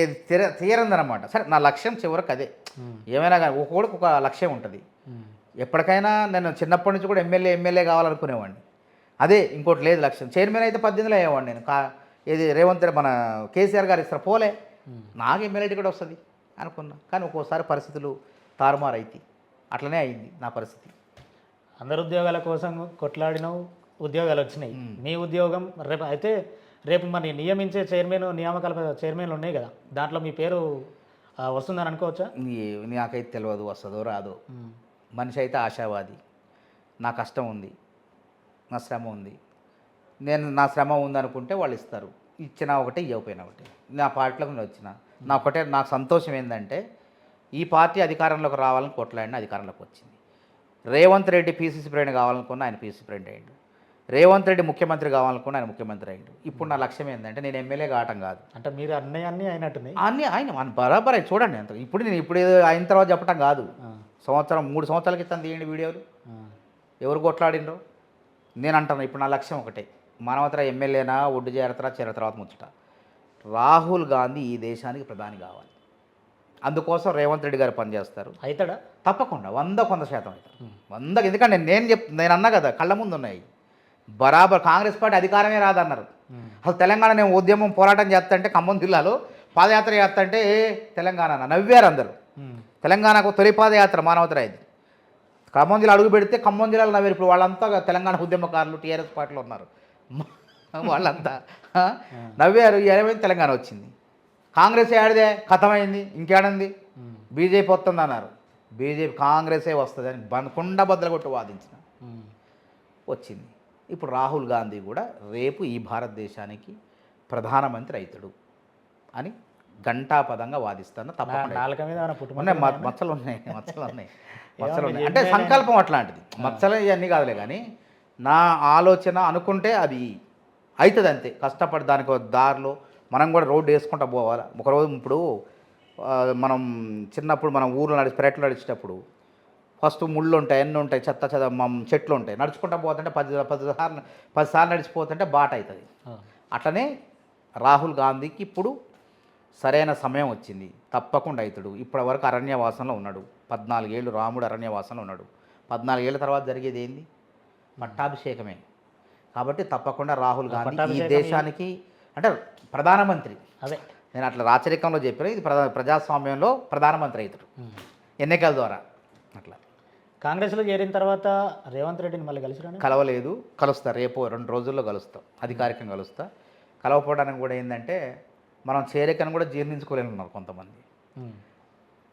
తీరందనమాట. సరే నా లక్ష్యం చివరికి అదే. ఏమైనా కానీ ఒక్కొక్కడికి ఒక లక్ష్యం ఉంటుంది. ఎప్పటికైనా నేను చిన్నప్పటి నుంచి కూడా ఎమ్మెల్యే కావాలనుకునేవాడిని. అదే, ఇంకోటి లేదు లక్ష్యం. చైర్మన్ అయితే 18లో అయ్యేవాడిని నేను. ఏది రేవంత్ మన కేసీఆర్ గారు ఇస్తారు పోలే, నాకు ఎమ్మెల్యే టికెట్ వస్తుంది అనుకున్నా. కానీ ఒక్కోసారి పరిస్థితులు తారుమారు అయితే అట్లనే అయింది నా పరిస్థితి. అందరు ఉద్యోగాల కోసం కొట్లాడినావు, ఉద్యోగాలు వచ్చినాయి. మీ ఉద్యోగం రేపు మరి నియమించే నియామకాల చైర్మన్లు ఉన్నాయి కదా, దాంట్లో మీ పేరు వస్తుందని అనుకోవచ్చా? నాకైతే తెలియదు వస్తుందో రాదో. మనిషి అయితే ఆశావాది. నా కష్టం ఉంది, నా శ్రమ ఉంది. నేను నా శ్రమ ఉందనుకుంటే వాళ్ళు ఇస్తారు, ఇచ్చినా ఒకటే ఇవ్వకపోయినా ఒకటే. నా పార్టీలోకి నేను వచ్చిన నాకు సంతోషం ఏంటంటే ఈ పార్టీ అధికారంలోకి రావాలని కొట్లాడిన అధికారంలోకి వచ్చింది. రేవంత్ రెడ్డి పీసీసీ ప్రెసిడెంట్ కావాలనుకున్న ఆయన పీసీసీ ప్రెసిడెంట్ అయ్యాడు. రేవంత్ రెడ్డి ముఖ్యమంత్రి కావాలనుకున్న ఆయన ముఖ్యమంత్రి అయ్యాడు. ఇప్పుడు నా లక్ష్యం ఏంటంటే నేను ఎమ్మెల్యే కావటం కాదు. అంటే మీరు అన్నీ అయినట్టున్నాయి. అన్నీ ఆయన బరాబర్ అయి చూడండి. అంత ఇప్పుడు అయిన తర్వాత చెప్పటం కాదు. 3 సంవత్సరాల క్రితం తీయండి వీడియోలు, ఎవరు కొట్లాడినరో. నేను అంటాను ఇప్పుడు నా లక్ష్యం ఒకటే, మానవతర ఎమ్మెల్యేనా ఒడ్డు చేరతరా తర్వాత ముచ్చట. రాహుల్ గాంధీ ఈ దేశానికి ప్రధాని కావాలి. అందుకోసం రేవంత్ రెడ్డి గారు పనిచేస్తారు. అవుతాడా? తప్పకుండా 100% అవుతారు. 100. ఎందుకంటే నేను అన్నా కదా, కళ్ళ ముందు ఉన్నాయి. బరాబర్ కాంగ్రెస్ పార్టీ అధికారమే రాదన్నారు. అసలు తెలంగాణ నేను ఉద్యమం పోరాటం చేస్తుంటే ఖమ్మం జిల్లాలో పాదయాత్ర చేస్తుంటే తెలంగాణ నవ్వారు అందరూ. తెలంగాణకు తొలి పాదయాత్ర మానవతర అయింది. ఖమ్మం జిల్లా అడుగు పెడితే ఖమ్మం జిల్లాలో నవ్వారు. ఇప్పుడు వాళ్ళంతా తెలంగాణ ఉద్యమకారులు టీఆర్ఎస్ పార్టీలో ఉన్నారు. వాళ్ళంతా నవ్వారు. ఏమైంది, తెలంగాణ వచ్చింది. కాంగ్రెస్ ఏడదే ఖతమైంది, ఇంకేడంది, బీజేపీ వస్తుంది అన్నారు. బీజేపీ కాంగ్రెసే వస్తుంది అని కుండ బద్దలు కొట్టి వాదించిన, వచ్చింది. ఇప్పుడు రాహుల్ గాంధీ కూడా రేపు ఈ భారతదేశానికి ప్రధానమంత్రి అవుతాడు అని ఘంటాపదంగా వాదిస్తాను. తప్పకుండా మచ్చలు ఉన్నాయి. అంటే సంకల్పం అట్లాంటిది. మచ్చలు ఇవన్నీ కాదులే, కానీ నా ఆలోచన అనుకుంటే అది అవుతుంది అంతే. కష్టపడి దానికి దారిలో మనం కూడా రోడ్డు వేసుకుంటూ పోవాలి. ఒకరోజు ఇప్పుడు మనం చిన్నప్పుడు మనం ఊర్లో పెరట్లో నడిచేటప్పుడు ఫస్ట్ ముళ్ళు ఉంటాయి, ఎన్ని ఉంటాయి, చెట్లు ఉంటాయి. నడుచుకుంటూ పోతుంటే 10 సార్లు నడిచిపోతుంటే బాట అవుతుంది. అట్లనే రాహుల్ గాంధీకి ఇప్పుడు సరైన సమయం వచ్చింది, తప్పకుండా అవుతాడు. ఇప్పటి వరకు అరణ్యవాసంలో ఉన్నాడు. 14 ఏళ్ళు రాముడు అరణ్యవాసంలో ఉన్నాడు. 14 ఏళ్ళ తర్వాత జరిగేది ఏంది? పట్టాభిషేకమే. కాబట్టి తప్పకుండా రాహుల్ గాంధీ ఈ దేశానికి అంటే ప్రధానమంత్రి. అదే నేను అట్లా రాచరికంలో చెప్పాను, ఇది ప్రజాస్వామ్యంలో ప్రధానమంత్రి అవుతాడు ఎన్నికల ద్వారా. అట్లా కాంగ్రెస్లో చేరిన తర్వాత రేవంత్ రెడ్డిని మళ్ళీ కలవలేదు. కలుస్తా, రేపు 2 రోజుల్లో కలుస్తాం, అధికారికంగా కలుస్తా. కలవకపోవడానికి కూడా ఏంటంటే మనం చేరికను కూడా జీర్ణించుకోలేని ఉన్నారు కొంతమంది.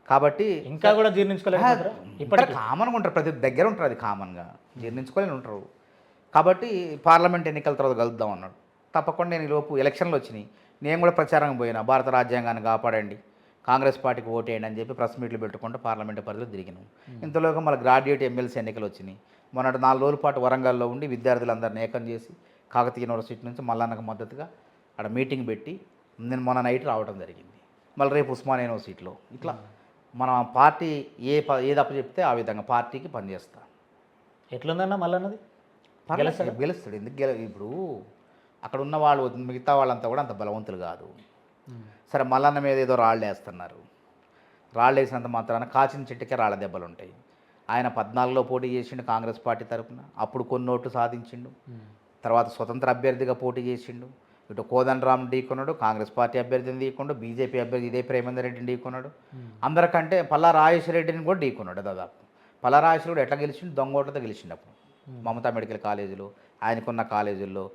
కాబట్టి ఇంకా కూడా జీర్ణించుకోలేదు. ఇప్పుడు కామన్గా ఉంటారు, ప్రతి దగ్గర ఉంటారు, అది కామన్గా జీర్ణించుకోలేని ఉంటారు. కాబట్టి పార్లమెంట్ ఎన్నికల తర్వాత కలుద్దాం అన్నాడు. తప్పకుండా నేను ఈలోపు ఎలక్షన్లు వచ్చినాయి, నేను కూడా ప్రచారంగా పోయినా, భారత రాజ్యాంగాన్ని కాపాడండి, కాంగ్రెస్ పార్టీకి ఓటేయండి అని చెప్పి ప్రెస్ మీట్లు పెట్టుకుంటూ పార్లమెంటు పరిధిలో తిరిగినాం. ఇంతలోకి మళ్ళీ గ్రాడ్యుయేట్ ఎమ్మెల్సీ ఎన్నికలు వచ్చినాయి. మొన్నటి 4 రోజుల పాటు వరంగల్లో ఉండి విద్యార్థులందరినీ ఏకం చేసి కాకతీయ యూనివర్సిటీ నుంచి మల్లన్నకు మద్దతుగా అక్కడ మీటింగ్ పెట్టి నేను మొన్న నైట్ రావడం జరిగింది. మళ్ళీ రేపు ఉస్మానియా యూనివర్సిటీలో ఇట్లా మన పార్టీ ఏది అప్పచెప్తే ఆ విధంగా పార్టీకి పనిచేస్తా. ఎట్లుందన్నా మల్లన్నది? గెలుస్తాడు. ఎందుకు ఇప్పుడు అక్కడ ఉన్న వాళ్ళు మిగతా వాళ్ళంతా కూడా అంత బలవంతులు కాదు. సరే మల్లన్న మీద ఏదో రాళ్ళు వేస్తున్నారు. రాళ్ళు వేసినంత మాత్రాన కాచిన చెట్టుకే రాళ్ళ దెబ్బలు ఉంటాయి. ఆయన 14లో పోటీ చేసిండు కాంగ్రెస్ పార్టీ తరఫున, అప్పుడు కొన్ని ఓట్లు సాధించిండు. తర్వాత స్వతంత్ర అభ్యర్థిగా పోటీ చేసిండు. ఇటు కోదండరామ్ ఢీకొన్నాడు, కాంగ్రెస్ పార్టీ అభ్యర్థిని ఢీకొన్నాడు, బీజేపీ అభ్యర్థి ఇదే ప్రేమేందర్ రెడ్డిని ఢీకొన్నాడు. అందరికంటే పల్లా రాజేశ్వర రెడ్డిని కూడా ఢీకొన్నాడు దాదాపు. పల్లా రాజేశ్వర కూడా ఎట్లా గెలిచిండు? దొంగ ఓట్లతో గెలిచిండు అప్పుడు. మమతా మెడికల్ కాలేజీలో, ఆయనకున్న కాలేజీల్లో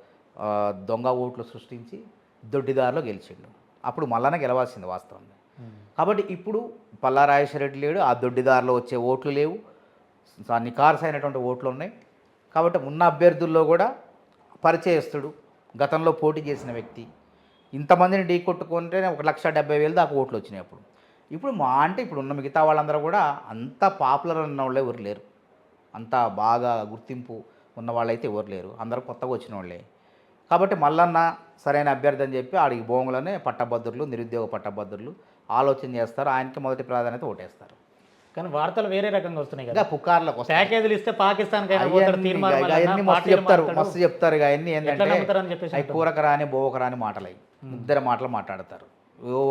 దొంగ ఓట్లు సృష్టించి దొడ్డిదారిలో గెలిచిండు. అప్పుడు మళ్ళానే గెలవాల్సింది వాస్తవం. కాబట్టి ఇప్పుడు పల్లా రాజేశ్వర రెడ్డి లేడు, ఆ దొడ్డిదారిలో వచ్చే ఓట్లు లేవు, నికార్సైనటువంటి ఓట్లు ఉన్నాయి. కాబట్టి ఉన్న అభ్యర్థుల్లో కూడా పరిచయస్తుడు, గతంలో పోటీ చేసిన వ్యక్తి, ఇంతమందిని ఢీ కొట్టుకుంటేనే 1,70,000 దాకా ఓట్లు వచ్చినాయి అప్పుడు. ఇప్పుడు మా అంటే ఇప్పుడు ఉన్న మిగతా వాళ్ళందరూ కూడా అంత పాపులర్ ఉన్న వాళ్ళే ఎవరు లేరు, అంత బాగా గుర్తింపు ఉన్న వాళ్ళైతే ఎవరు లేరు, అందరూ కొత్తగా వచ్చిన వాళ్ళే. కాబట్టి మల్లన్న సరైన అభ్యర్థి అని చెప్పి ఆడికి భోంగులనే పట్టభద్రులు, నిరుద్యోగ పట్టభద్రులు ఆలోచన చేస్తారు, ఆయనకి మొదటి ప్రాధాన్యత ఓటేస్తారు. కానీ వార్తలు వేరే రకంగా వస్తున్నాయి ఇంకా కదా, పుకార్లకు వస్తాయి. ప్యాకేజీలు ఇస్తే పాకిస్తాన్ అవన్నీ మస్తు చెప్తారు. ఇక అవన్నీ ఏంటంటే అవి కూరకరాని బోకరాని మాటలు, అవి ఇద్దరు మాటలు మాట్లాడతారు.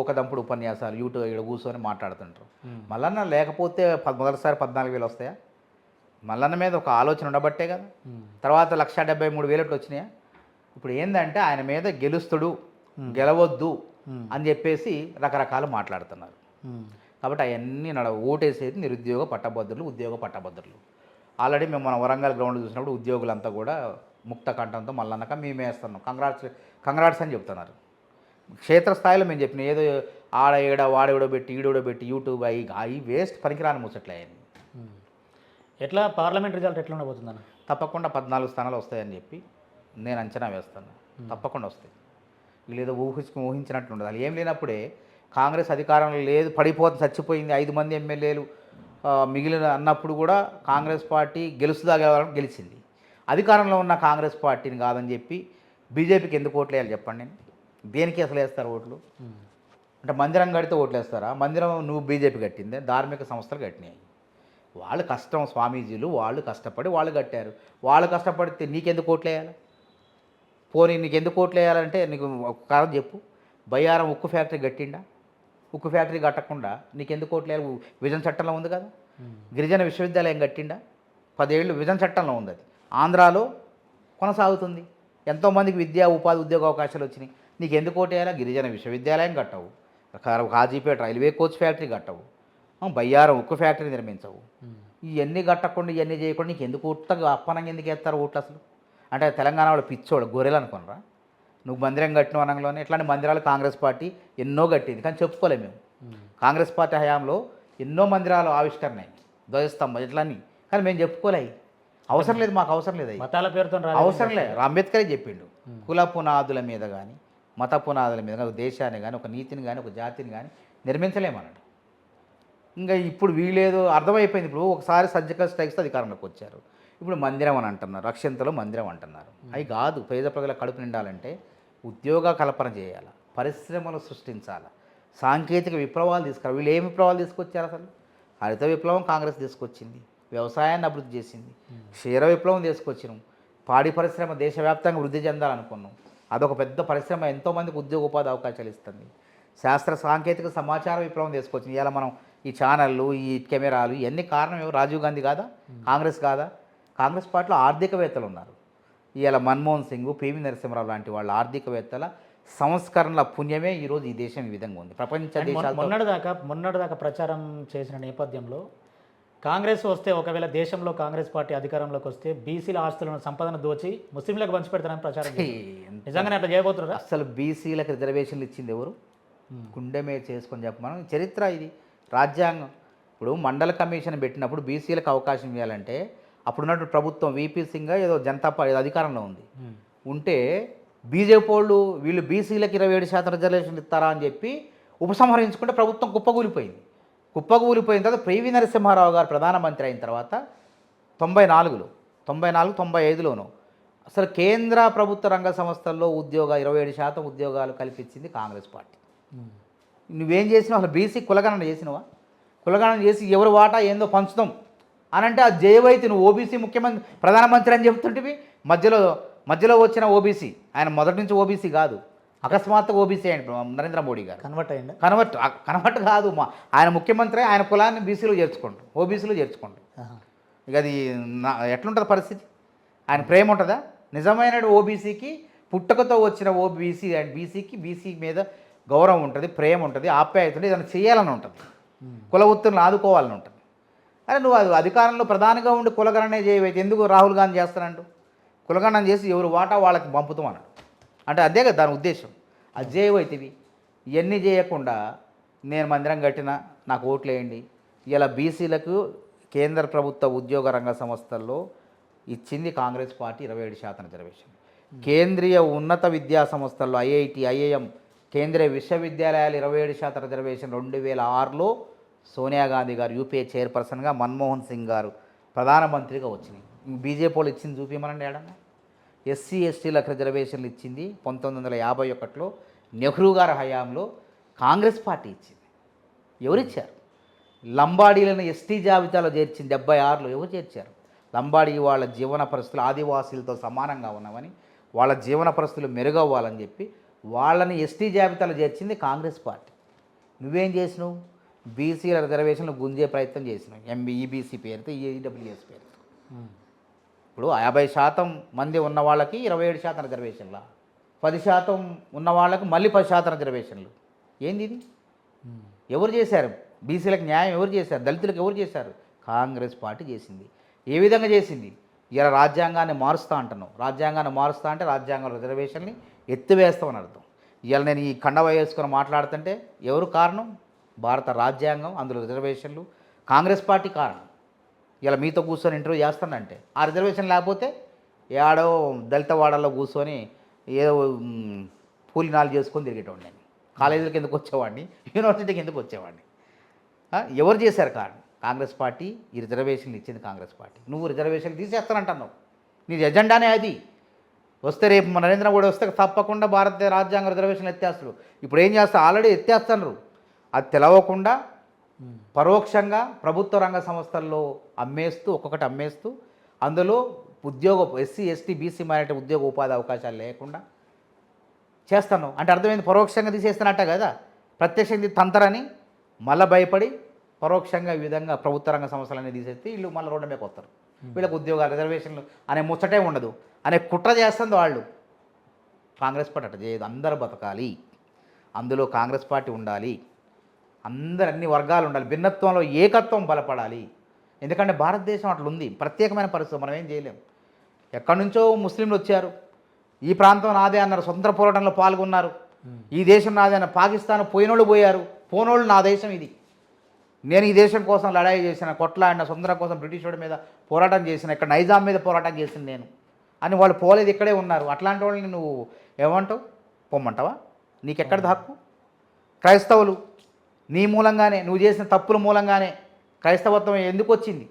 ఒక దంపుడు ఉపన్యాసాలు యూట్యూబ్ ఇక్కడ కూర్చొని మాట్లాడుతుంటారు. మల్లన్న లేకపోతే మొదటిసారి 14,000 వస్తాయా? మల్లన్న మీద ఒక ఆలోచన ఉండబట్టే కదా. తర్వాత 1,73,000 వచ్చినాయా? ఇప్పుడు ఏంటంటే ఆయన మీద గెలుస్తుడు, గెలవద్దు అని చెప్పేసి రకరకాలు మాట్లాడుతున్నారు. కాబట్టి అవన్నీ ఓటేసేది నిరుద్యోగ పట్టభద్రులు, ఉద్యోగ పట్టభద్రులు. ఆల్రెడీ మేము మన వరంగల్ గ్రౌండ్ చూసినప్పుడు ఉద్యోగులంతా కూడా ముక్త కంఠంతో మల్లన్నక మేము వేస్తున్నాం, కంగ్రాట్స్ అని చెప్తున్నారు. క్షేత్రస్థాయిలో మేము చెప్పిన ఏదో ఆడ ఏడ వాడేవడో పెట్టి ఈడోడో పెట్టి యూట్యూబ్ అవి వేస్ట్ పనికిరాని ముచ్చట్లే అయ్యింది. ఎట్లా పార్లమెంట్ రిజల్ట్ ఎట్లా ఉండబోతుందన్న? తప్పకుండా 14 స్థానాలు వస్తాయని చెప్పి నేను అంచనా వేస్తాను. తప్పకుండా వస్తాయి. వీళ్ళు ఏదో ఊహించినట్టు ఉండదు. అది ఏం లేనప్పుడే కాంగ్రెస్ అధికారంలో లేదు, పడిపోతుంది, చచ్చిపోయింది, 5 మంది ఎమ్మెల్యేలు మిగిలిన అన్నప్పుడు కూడా కాంగ్రెస్ పార్టీ గెలిచింది. అధికారంలో ఉన్న కాంగ్రెస్ పార్టీని కాదని చెప్పి బీజేపీకి ఎందుకు ఓట్లు వేయాలి చెప్పండి? నేను దేనికి అసలు వేస్తారు ఓట్లు? అంటే మందిరం కడితే ఓట్లు వేస్తారా? మందిరం నువ్వు బీజేపీ కట్టిందే, ధార్మిక సంస్థలు కట్టినాయి. వాళ్ళు కష్టం, స్వామీజీలు వాళ్ళు కష్టపడి వాళ్ళు కట్టారు. వాళ్ళు కష్టపడితే నీకెందుకు ఓట్లు వేయాలి? పోనీ నీకు ఎందుకు ఓట్లు వేయాలంటే నీకు ఒక కారణం చెప్పు. బయ్యారం ఉక్కు ఫ్యాక్టరీ కట్టిండా? ఉక్కు ఫ్యాక్టరీ కట్టకుండా నీకెందుకు ఓట్లు వేయాలి? విభజన చట్టంలో ఉంది కదా. గిరిజన విశ్వవిద్యాలయం కట్టిండా? 10 ఏళ్ళు విభజన చట్టంలో ఉంది. అది ఆంధ్రాలో కొనసాగుతుంది. ఎంతోమందికి విద్యా ఉపాధి ఉద్యోగ అవకాశాలు వచ్చినాయి. నీకు ఎందుకు ఓటు వేయాలా? గిరిజన విశ్వవిద్యాలయం కట్టవు, కాజీపేట రైల్వే కోచ్ ఫ్యాక్టరీ కట్టవు, బయ్యారం ఉక్కు ఫ్యాక్టరీ నిర్మించవు. ఇవన్నీ కట్టకుండా ఇవన్నీ చేయకుండా నీకు ఎందుకు ఉత్తగా అప్పనంగా ఎందుకు వేస్తారు ఓట్లు అసలు? అంటే తెలంగాణ వాళ్ళు పిచ్చోడు గొర్రెలు అనుకున్నారా? నువ్వు మందిరం కట్టిన వనంలోనే ఇట్లాంటి మందిరాలు కాంగ్రెస్ పార్టీ ఎన్నో కట్టింది, కానీ చెప్పుకోలేము మేము. కాంగ్రెస్ పార్టీ హయాంలో ఎన్నో మందిరాలు ఆవిష్కరణ అయ్యి, ధ్వజస్తంభం ఇట్లన్నీ, కానీ మేము చెప్పుకోలే. అవసరం లేదు, మాకు అవసరం లేదు, మతాల పేరుతో అవసరం లేదు. అంబేద్కరే చెప్పిండు, కుల పునాదుల మీద కానీ మత పునాదుల మీద కానీ ఒక దేశాన్ని కానీ ఒక నీతిని కానీ ఒక జాతిని కానీ నిర్మించలేమన్నాడు. ఇంకా ఇప్పుడు వీళ్ళేదో అర్థమైపోయింది. ఇప్పుడు ఒకసారి సర్జికల్ స్ట్రైక్స్ అధికారంలోకి వచ్చారు, ఇప్పుడు మందిరం అని అంటున్నారు, అక్షంతలో మందిరం అంటున్నారు. అవి కాదు. పేద ప్రజల కడుపు నిండాలంటే ఉద్యోగ కల్పన చేయాలి, పరిశ్రమలు సృష్టించాలి, సాంకేతిక విప్లవాలు తీసుకురావాలి. వీళ్ళు ఏం విప్లవాలు తీసుకొచ్చారు అసలు? హరిత విప్లవం కాంగ్రెస్ తీసుకొచ్చింది, వ్యవసాయాన్ని అభివృద్ధి చేసింది, క్షీర విప్లవం తీసుకొచ్చినాం, పాడి పరిశ్రమ దేశవ్యాప్తంగా వృద్ధి చెందాలనుకున్నాం, అదొక పెద్ద పరిశ్రమ, ఎంతోమందికి ఉద్యోగ ఉపాధి అవకాశాలు ఇస్తుంది. శాస్త్ర సాంకేతిక సమాచార విప్లవం తీసుకొచ్చింది. ఇలా మనం ఈ ఛానళ్ళు, ఈ కెమెరాలు ఇవన్నీ కారణం ఎవరు? రాజీవ్ గాంధీ కాదా? కాంగ్రెస్ కాదా? కాంగ్రెస్ పార్టీలో ఆర్థికవేత్తలు ఉన్నారు. ఇవాళ మన్మోహన్ సింగ్, పివి నరసింహరావు లాంటి వాళ్ళ ఆర్థికవేత్తల సంస్కరణల పుణ్యమే ఈరోజు ఈ దేశం ఈ విధంగా ఉంది. ప్రపంచ దేశాలు మొన్నటిదాకా ప్రచారం చేసిన నేపథ్యంలో కాంగ్రెస్ వస్తే, ఒకవేళ దేశంలో కాంగ్రెస్ పార్టీ అధికారంలోకి వస్తే బీసీల ఆస్తులను సంపదను దోచి ముస్లింలకు పంచిపెడతారని ప్రచారం. నిజంగానే అట్లా చేయబోతున్నారు? అసలు బీసీలకు రిజర్వేషన్లు ఇచ్చింది ఎవరు? గుండెమే చేసుకొని చెప్పమనం. చరిత్ర ఇది, రాజ్యాంగం. ఇప్పుడు మండల కమిషన్ పెట్టినప్పుడు బీసీలకు అవకాశం ఇవ్వాలంటే అప్పుడున్నట్టు ప్రభుత్వం వీపీ సింగ్ ఏదో జనతా పార్టీ అధికారంలో ఉంది ఉంటే బీజేపీ వాళ్ళు వీళ్ళు బీసీలకు 27% రిజర్వేషన్లు ఇస్తారా అని చెప్పి ఉపసంహరించుకుంటే ప్రభుత్వం కుప్పకూలిపోయింది. కుప్పకూలిపోయిన తర్వాత పివి నరసింహారావు గారు ప్రధానమంత్రి అయిన తర్వాత 94, 95లోనూ అసలు కేంద్ర ప్రభుత్వ రంగ సంస్థల్లో 27% ఉద్యోగాలు కల్పించింది కాంగ్రెస్ పార్టీ. నువ్వేం చేసినావు? అసలు బీసీ కులగణన చేసినవా? కులగణన చేసి ఎవరు వాటా ఏందో పంచుతాం అని అంటే అది జయవైతే నువ్వు ఓబీసీ ముఖ్యమంత్రి ప్రధానమంత్రి అని చెప్తుంటివి. మధ్యలో వచ్చిన ఓబీసీ, ఆయన మొదటి నుంచి ఓబీసీ కాదు, అకస్మాత్తుగా ఓబీసీ అయ్యండి నరేంద్ర మోడీ గారు. కన్వర్ట్ అయ్యిందా? కన్వర్ట్ కాదు, ఆయన ముఖ్యమంత్రి, ఆయన కులాన్ని బీసీలో చేర్చుకోండి, ఓబీసీలో చేర్చుకోండి. ఇక అది ఎట్లుంటుంది పరిస్థితి? ఆయన ప్రేమ ఉంటుందా? నిజమైన ఓబీసీకి పుట్టుకతో వచ్చిన ఓబీసీ అండ్ బీసీ మీద గౌరవం ఉంటుంది, ప్రేమ ఉంటుంది, ఆప్యాయత ఉంటుంది, ఏదైనా చేయాలని ఉంటుంది, కుల వృత్తులను ఆదుకోవాలని ఉంటుంది. అరే నువ్వు అది అధికారంలో ప్రధానిగా ఉండి కులగణనే చేయవైతే ఎందుకు రాహుల్ గాంధీ చేస్తానంటూ కులగణన చేసి ఎవరు వాటా వాళ్ళకి పంపుతాం అన్నాడు. అంటే అదే కదా దాని ఉద్దేశం. అది చేయవైతివి ఇవన్నీ చేయకుండా నేను మందిరం కట్టినా నాకు ఓట్లు వేయండి. ఇలా బీసీలకు కేంద్ర ప్రభుత్వ ఉద్యోగ రంగ సంస్థల్లో ఇచ్చింది కాంగ్రెస్ పార్టీ 27% రిజర్వేషన్. కేంద్రీయ ఉన్నత విద్యా సంస్థల్లో ఐఐటి, ఐఐఎం, కేంద్రీయ విశ్వవిద్యాలయాలు 27% రిజర్వేషన్ 2006లో సోనియా గాంధీ గారు యూపీఏ చైర్పర్సన్గా, మన్మోహన్ సింగ్ గారు ప్రధానమంత్రిగా వచ్చినాయి. బీజేపీ వాళ్ళు ఇచ్చింది చూపించమనండి ఏడన్నా. ఎస్సీ ఎస్టీలకు రిజర్వేషన్లు ఇచ్చింది 1951లో నెహ్రూ గారి హయాంలో కాంగ్రెస్ పార్టీ ఇచ్చింది. ఎవరిచ్చారు? లంబాడీలను ఎస్టీ జాబితాలో చేర్చింది 76లో. ఎవరు చేర్చారు? లంబాడీ వాళ్ళ జీవన పరిస్థితులు ఆదివాసీలతో సమానంగా ఉన్నామని, వాళ్ళ జీవన పరిస్థితులు మెరుగవ్వాలని చెప్పి వాళ్ళని ఎస్టీ జాబితాలో చేర్చింది కాంగ్రెస్ పార్టీ. నువ్వేం చేసినావు? బీసీల రిజర్వేషన్లు గుంజే ప్రయత్నం చేసినావు, ఈబీసీ పేరుతో, ఈడబ్ల్యూఎస్ పేరుతో. ఇప్పుడు 50% మంది ఉన్న వాళ్ళకి 27% రిజర్వేషన్ల, 10% ఉన్న వాళ్ళకి మళ్ళీ 10% రిజర్వేషన్లు. ఏంది ఇది? ఎవరు చేశారు? బీసీలకు న్యాయం ఎవరు చేశారు? దళితులకు ఎవరు చేశారు? కాంగ్రెస్ పార్టీ చేసింది. ఏ విధంగా చేసింది? ఇలా రాజ్యాంగాన్ని మారుస్తా అంటున్నావు. రాజ్యాంగాన్ని మారుస్తా అంటే రాజ్యాంగంలో రిజర్వేషన్ని ఎత్తివేస్తామని అర్థం. ఇవాళ నేను ఈ కండవ వేసుకొని మాట్లాడుతుంటే ఎవరు కారణం? భారత రాజ్యాంగం, అందులో రిజర్వేషన్లు, కాంగ్రెస్ పార్టీ కారణం. ఇలా మీతో కూర్చొని ఇంటర్వ్యూ చేస్తానంటే ఆ రిజర్వేషన్ లేకపోతే ఏడో దళిత వాడల్లో కూర్చొని ఏదో కూలినాలు చేసుకొని తిరిగేటవాడిని. నేను కాలేజీలకు ఎందుకు వచ్చేవాడిని, యూనివర్సిటీకి ఎందుకు వచ్చేవాడిని? ఎవరు చేశారు కారణం? కాంగ్రెస్ పార్టీ. ఈ రిజర్వేషన్లు ఇచ్చింది కాంగ్రెస్ పార్టీ. నువ్వు రిజర్వేషన్లు తీసేస్తానంటున్నావు. నీ ఎజెండానే అది. వస్తే రేపు నరేంద్ర మోడీ వస్తే తప్పకుండా భారత రాజ్యాంగ రిజర్వేషన్లు ఎత్తేస్తారు. ఇప్పుడు ఏం చేస్తారు? ఆల్రెడీ ఎత్తేస్తున్నారు. అది తెలవకుండా పరోక్షంగా ప్రభుత్వ రంగ సంస్థల్లో అమ్మేస్తూ, ఒక్కొక్కటి అమ్మేస్తూ, అందులో ఎస్సీ ఎస్టీ బీసీ మైనారిటీ ఉద్యోగ ఉపాధి అవకాశాలు లేకుండా చేస్తాను అంటే అర్థమైంది. పరోక్షంగా తీసేస్తున్నట్ట కదా. ప్రత్యక్షంగా తంతరని మళ్ళీ భయపడి పరోక్షంగా ఈ విధంగా ప్రభుత్వ రంగ సంస్థలన్నీ తీసేస్తే వీళ్ళు మళ్ళీ రోడ్డు మీదకి వస్తారు. వీళ్ళకి ఉద్యోగాలు, రిజర్వేషన్లు అనే ముచ్చటే ఉండదు అనే కుట్ర చేస్తుంది వాళ్ళు. కాంగ్రెస్ పార్టీ అట్ట చేయదు. అందరూ బతకాలి, అందులో కాంగ్రెస్ పార్టీ ఉండాలి, అందరు అన్ని వర్గాలు ఉండాలి, భిన్నత్వంలో ఏకత్వం బలపడాలి. ఎందుకంటే భారతదేశం అట్లా ఉంది, ప్రత్యేకమైన పరిస్థితి, మనం ఏం చేయలేం. ఎక్కడి నుంచో ముస్లింలు వచ్చారు, ఈ ప్రాంతం నాదే అన్నారు, స్వతంత్ర పోరాటంలో పాల్గొన్నారు. ఈ దేశం నాదే అన్న పాకిస్తాన్ పోయినోళ్ళు పోయారు, పోనోళ్ళు నా దేశం ఇది, నేను ఈ దేశం కోసం లడాయి చేసిన, కొట్లాడిన, స్వతంత్రం కోసం బ్రిటిష్ వాడి మీద పోరాటం చేసిన, ఇక్కడ నైజాం మీద పోరాటం చేసింది నేను అని వాళ్ళు పోలేదు, ఇక్కడే ఉన్నారు. అట్లాంటి వాళ్ళని నువ్వు ఏమంటావు? పొమ్మంటావా? నీకెక్కడిది హక్కు? క్రైస్తవులు నీ మూలంగానే, నువ్వు చేసిన తప్పుల మూలంగానే క్రైస్తవత్వం ఎందుకు వచ్చింది?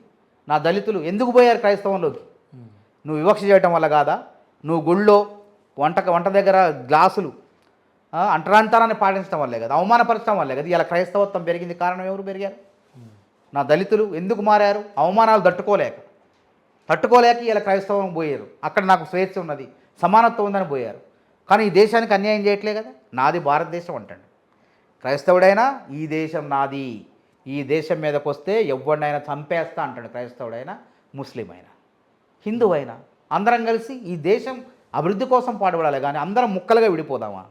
నా దళితులు ఎందుకు పోయారు క్రైస్తవంలోకి? నువ్వు వివక్ష చేయటం వల్ల కాదా? నువ్వు గుళ్ళో వంట దగ్గర గ్లాసులు అంటరాంతరాన్ని పాటించడం వల్లే కదా, అవమానపరచడం వల్లే కదా ఇలా క్రైస్తవత్వం పెరిగింది. కారణం ఎవరు పెరిగారు? నా దళితులు ఎందుకు మారారు? అవమానాలు తట్టుకోలేక ఇలా క్రైస్తవం పోయారు. అక్కడ నాకు స్వేచ్ఛ ఉన్నది, సమానత్వం ఉందని పోయారు. కానీ ఈ దేశానికి అన్యాయం చేయట్లే కదా. నాది భారతదేశం అంటాడు క్రైస్తవుడైనా, ఈ దేశం నాది, ఈ దేశం మీదకి వస్తే ఎవరినైనా చంపేస్తా అంటాడు క్రైస్తవుడైనా, ముస్లిం అయినా, హిందూ అయినా. అందరం కలిసి ఈ దేశం అభివృద్ధి కోసం పాటుపడాలి, కానీ అందరం ముక్కలుగా విడిపోదామా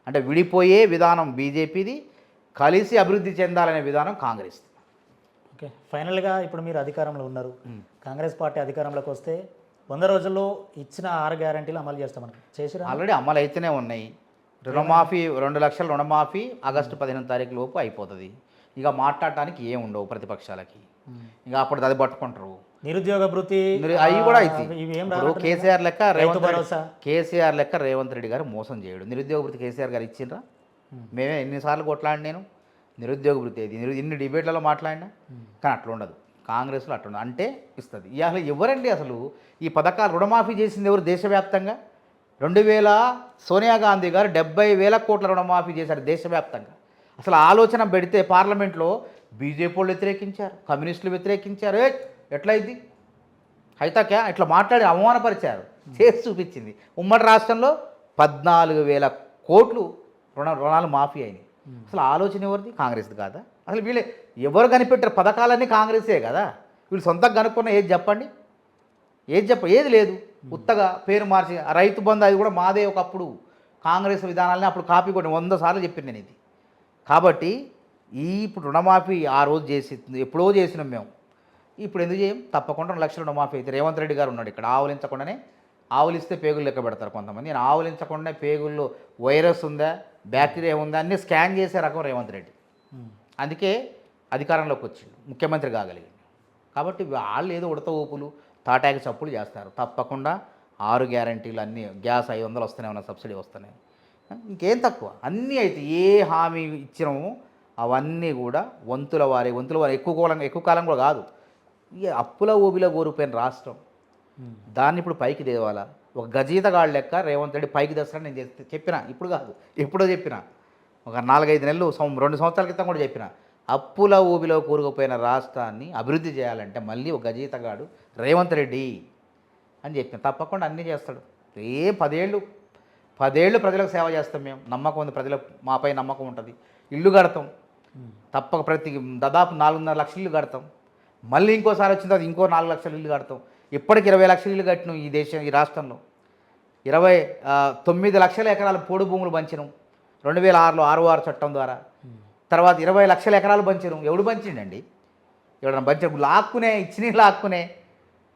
అంటే విడిపోయే విధానం బీజేపీది, కలిసి అభివృద్ధి చెందాలనే విధానం కాంగ్రెస్. ఓకే, ఫైనల్గా ఇప్పుడు మీరు అధికారంలో ఉన్నారు, కాంగ్రెస్ పార్టీ అధికారంలోకి వస్తే 100 రోజుల్లో ఇచ్చిన 6 గ్యారంటీలు అమలు చేస్తామని చేసిరా? ఆల్రెడీ అమలు అయితేనే ఉన్నాయి. రుణమాఫీ 2 లక్షల రుణమాఫీ ఆగస్టు 15 తారీఖు లోపు అయిపోతుంది. ఇక మాట్లాడటానికి ఏం ఉండవు ప్రతిపక్షాలకి, ఇక అప్పుడు అది పట్టుకుంటారు. నిరుద్యోగ భృతి అవి కూడా ఇప్పుడు కేసీఆర్ లెక్క రేవంత్ రెడ్డి గారు మోసం చేయడు. నిరుద్యోగ భృతి కేసీఆర్ గారు ఇచ్చిండ్రా? మేమే ఎన్నిసార్లు కొట్లాడి, నేను నిరుద్యోగ భృతి ఏది, ఇన్ని డిబేట్లలో మాట్లాడినా, కానీ అట్లా ఉండదు. కాంగ్రెస్లో అట్లా ఉండదు, అంటే ఇస్తుంది. అసలు ఎవరండి అసలు ఈ పథకాలు రుణమాఫీ చేసింది ఎవరు దేశవ్యాప్తంగా? 2000 సోనియా గాంధీ గారు 70,000 కోట్ల రుణమాఫీ చేశారు దేశవ్యాప్తంగా. అసలు ఆలోచన పెడితే పార్లమెంట్లో బీజేపీ వాళ్ళు వ్యతిరేకించారు, కమ్యూనిస్టులు వ్యతిరేకించారు. ఎట్లయింది? అయితే ఇట్లా మాట్లాడి అవమానపరిచారు, చేసి చూపించింది. ఉమ్మడి రాష్ట్రంలో 14,000 కోట్లు రుణాలు మాఫీ అయినాయి. అసలు ఆలోచన ఎవరిది? కాంగ్రెస్ది కాదా? అసలు వీళ్ళే ఎవరు కనిపెట్టారు? పథకాలన్నీ కాంగ్రెసే కదా. వీళ్ళు సొంతంగా కనుక్కున్న ఏది చెప్పండి, ఏది లేదు. ఉత్తగా పేరు మార్చి ఆ రైతు బంధు అది కూడా మాదే ఒకప్పుడు. కాంగ్రెస్ విధానాలని అప్పుడు కాపీ కొట్టి 100 సార్లు చెప్పాను నేను ఇది. కాబట్టి ఇప్పుడు రుణమాఫీ ఆ రోజు ఎప్పుడో చేసినాం మేము. ఇప్పుడు ఎందుకు చేయం? తప్పకుండా 2 లక్షల రుణమాఫీ అయితే రేవంత్ రెడ్డి గారు ఉన్నాడు ఇక్కడ. ఆవులించకుండానే, ఆవులిస్తే పేగులు లెక్క పెడతారు కొంతమంది. నేను ఆవులించకుండా పేగుల్లో వైరస్ ఉందా, బ్యాక్టీరియా ఉందా అన్నీ స్కాన్ చేసే రకం రేవంత్ రెడ్డి. అందుకే అధికారంలోకి వచ్చిండు, ముఖ్యమంత్రి కాగలిగింది. కాబట్టి వాళ్ళు ఏదో ఉడత ఊపులు, తాటాకి చప్పులు చేస్తారు. తప్పకుండా 6 గ్యారంటీలు అన్నీ, గ్యాస్ 500 వస్తూనే ఉన్నాయి, సబ్సిడీ వస్తున్నాయి. ఇంకేం తక్కువ, అన్నీ అయితే ఏ హామీ ఇచ్చినామో అవన్నీ కూడా వంతుల వారి ఎక్కువ కాలం కూడా కాదు. ఇక అప్పుల ఊబిలో కోరిపోయిన రాష్ట్రం, దాన్ని ఇప్పుడు పైకి తేవాలా? ఒక గజీతగాళ్ళ లెక్క రేవంత్ రెడ్డి పైకి తెస్తాడని నేను చెప్పిన, ఇప్పుడు కాదు ఎప్పుడో చెప్పిన, ఒక 4-5 నెలలు 2 సంవత్సరాల క్రితం కూడా చెప్పిన. అప్పుల ఊబిలో కూరుకుపోయిన రాష్ట్రాన్ని అభివృద్ధి చేయాలంటే మళ్ళీ ఒక గజీతగాడు రేవంత్ రెడ్డి అని చెప్పిన. తప్పకుండా అన్నీ చేస్తాడు. 10 ఏళ్ళు ప్రజలకు సేవ చేస్తాం మేము. నమ్మకం ఉంది, ప్రజలకు మాపై నమ్మకం ఉంటుంది. ఇల్లు కడతాం, తప్పక దాదాపు 4.5 లక్షల ఇల్లు కడతాం. మళ్ళీ ఇంకోసారి వచ్చిన తర్వాత ఇంకో 4 లక్షల ఇల్లు కడతాం. ఇప్పటికి 20 లక్షల ఇల్లు కట్టినాం ఈ రాష్ట్రంలో. 29 లక్షల ఎకరాల పోడు భూములు పంచినాం 2006లో 6 చట్టం ద్వారా. తర్వాత 20 లక్షల ఎకరాలు పంచినాం. ఎవడు పంచిండండి? ఎవడన్నా లాక్కునే లాక్కునే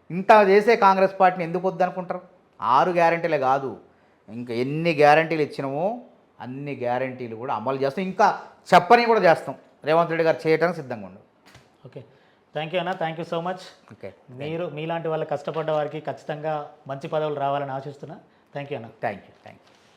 ఇంత చేసే కాంగ్రెస్ పార్టీని ఎందుకు వద్దనుకుంటారు? 6 గ్యారంటీలే కాదు, ఇంకా ఎన్ని గ్యారంటీలు ఇచ్చినామో అన్ని గ్యారంటీలు కూడా అమలు చేస్తాం. ఇంకా చెప్పని కూడా చేస్తాం. రేవంత్ రెడ్డి గారు చేయడానికి సిద్ధంగా ఉండు. ఓకే, థ్యాంక్ యూ అన్న, thank you so much. Okay, మీలాంటి వాళ్ళు కష్టపడ్డ వారికి ఖచ్చితంగా మంచి పదవులు రావాలని ఆశిస్తున్నా. థ్యాంక్ యూ అన్న. Thank you.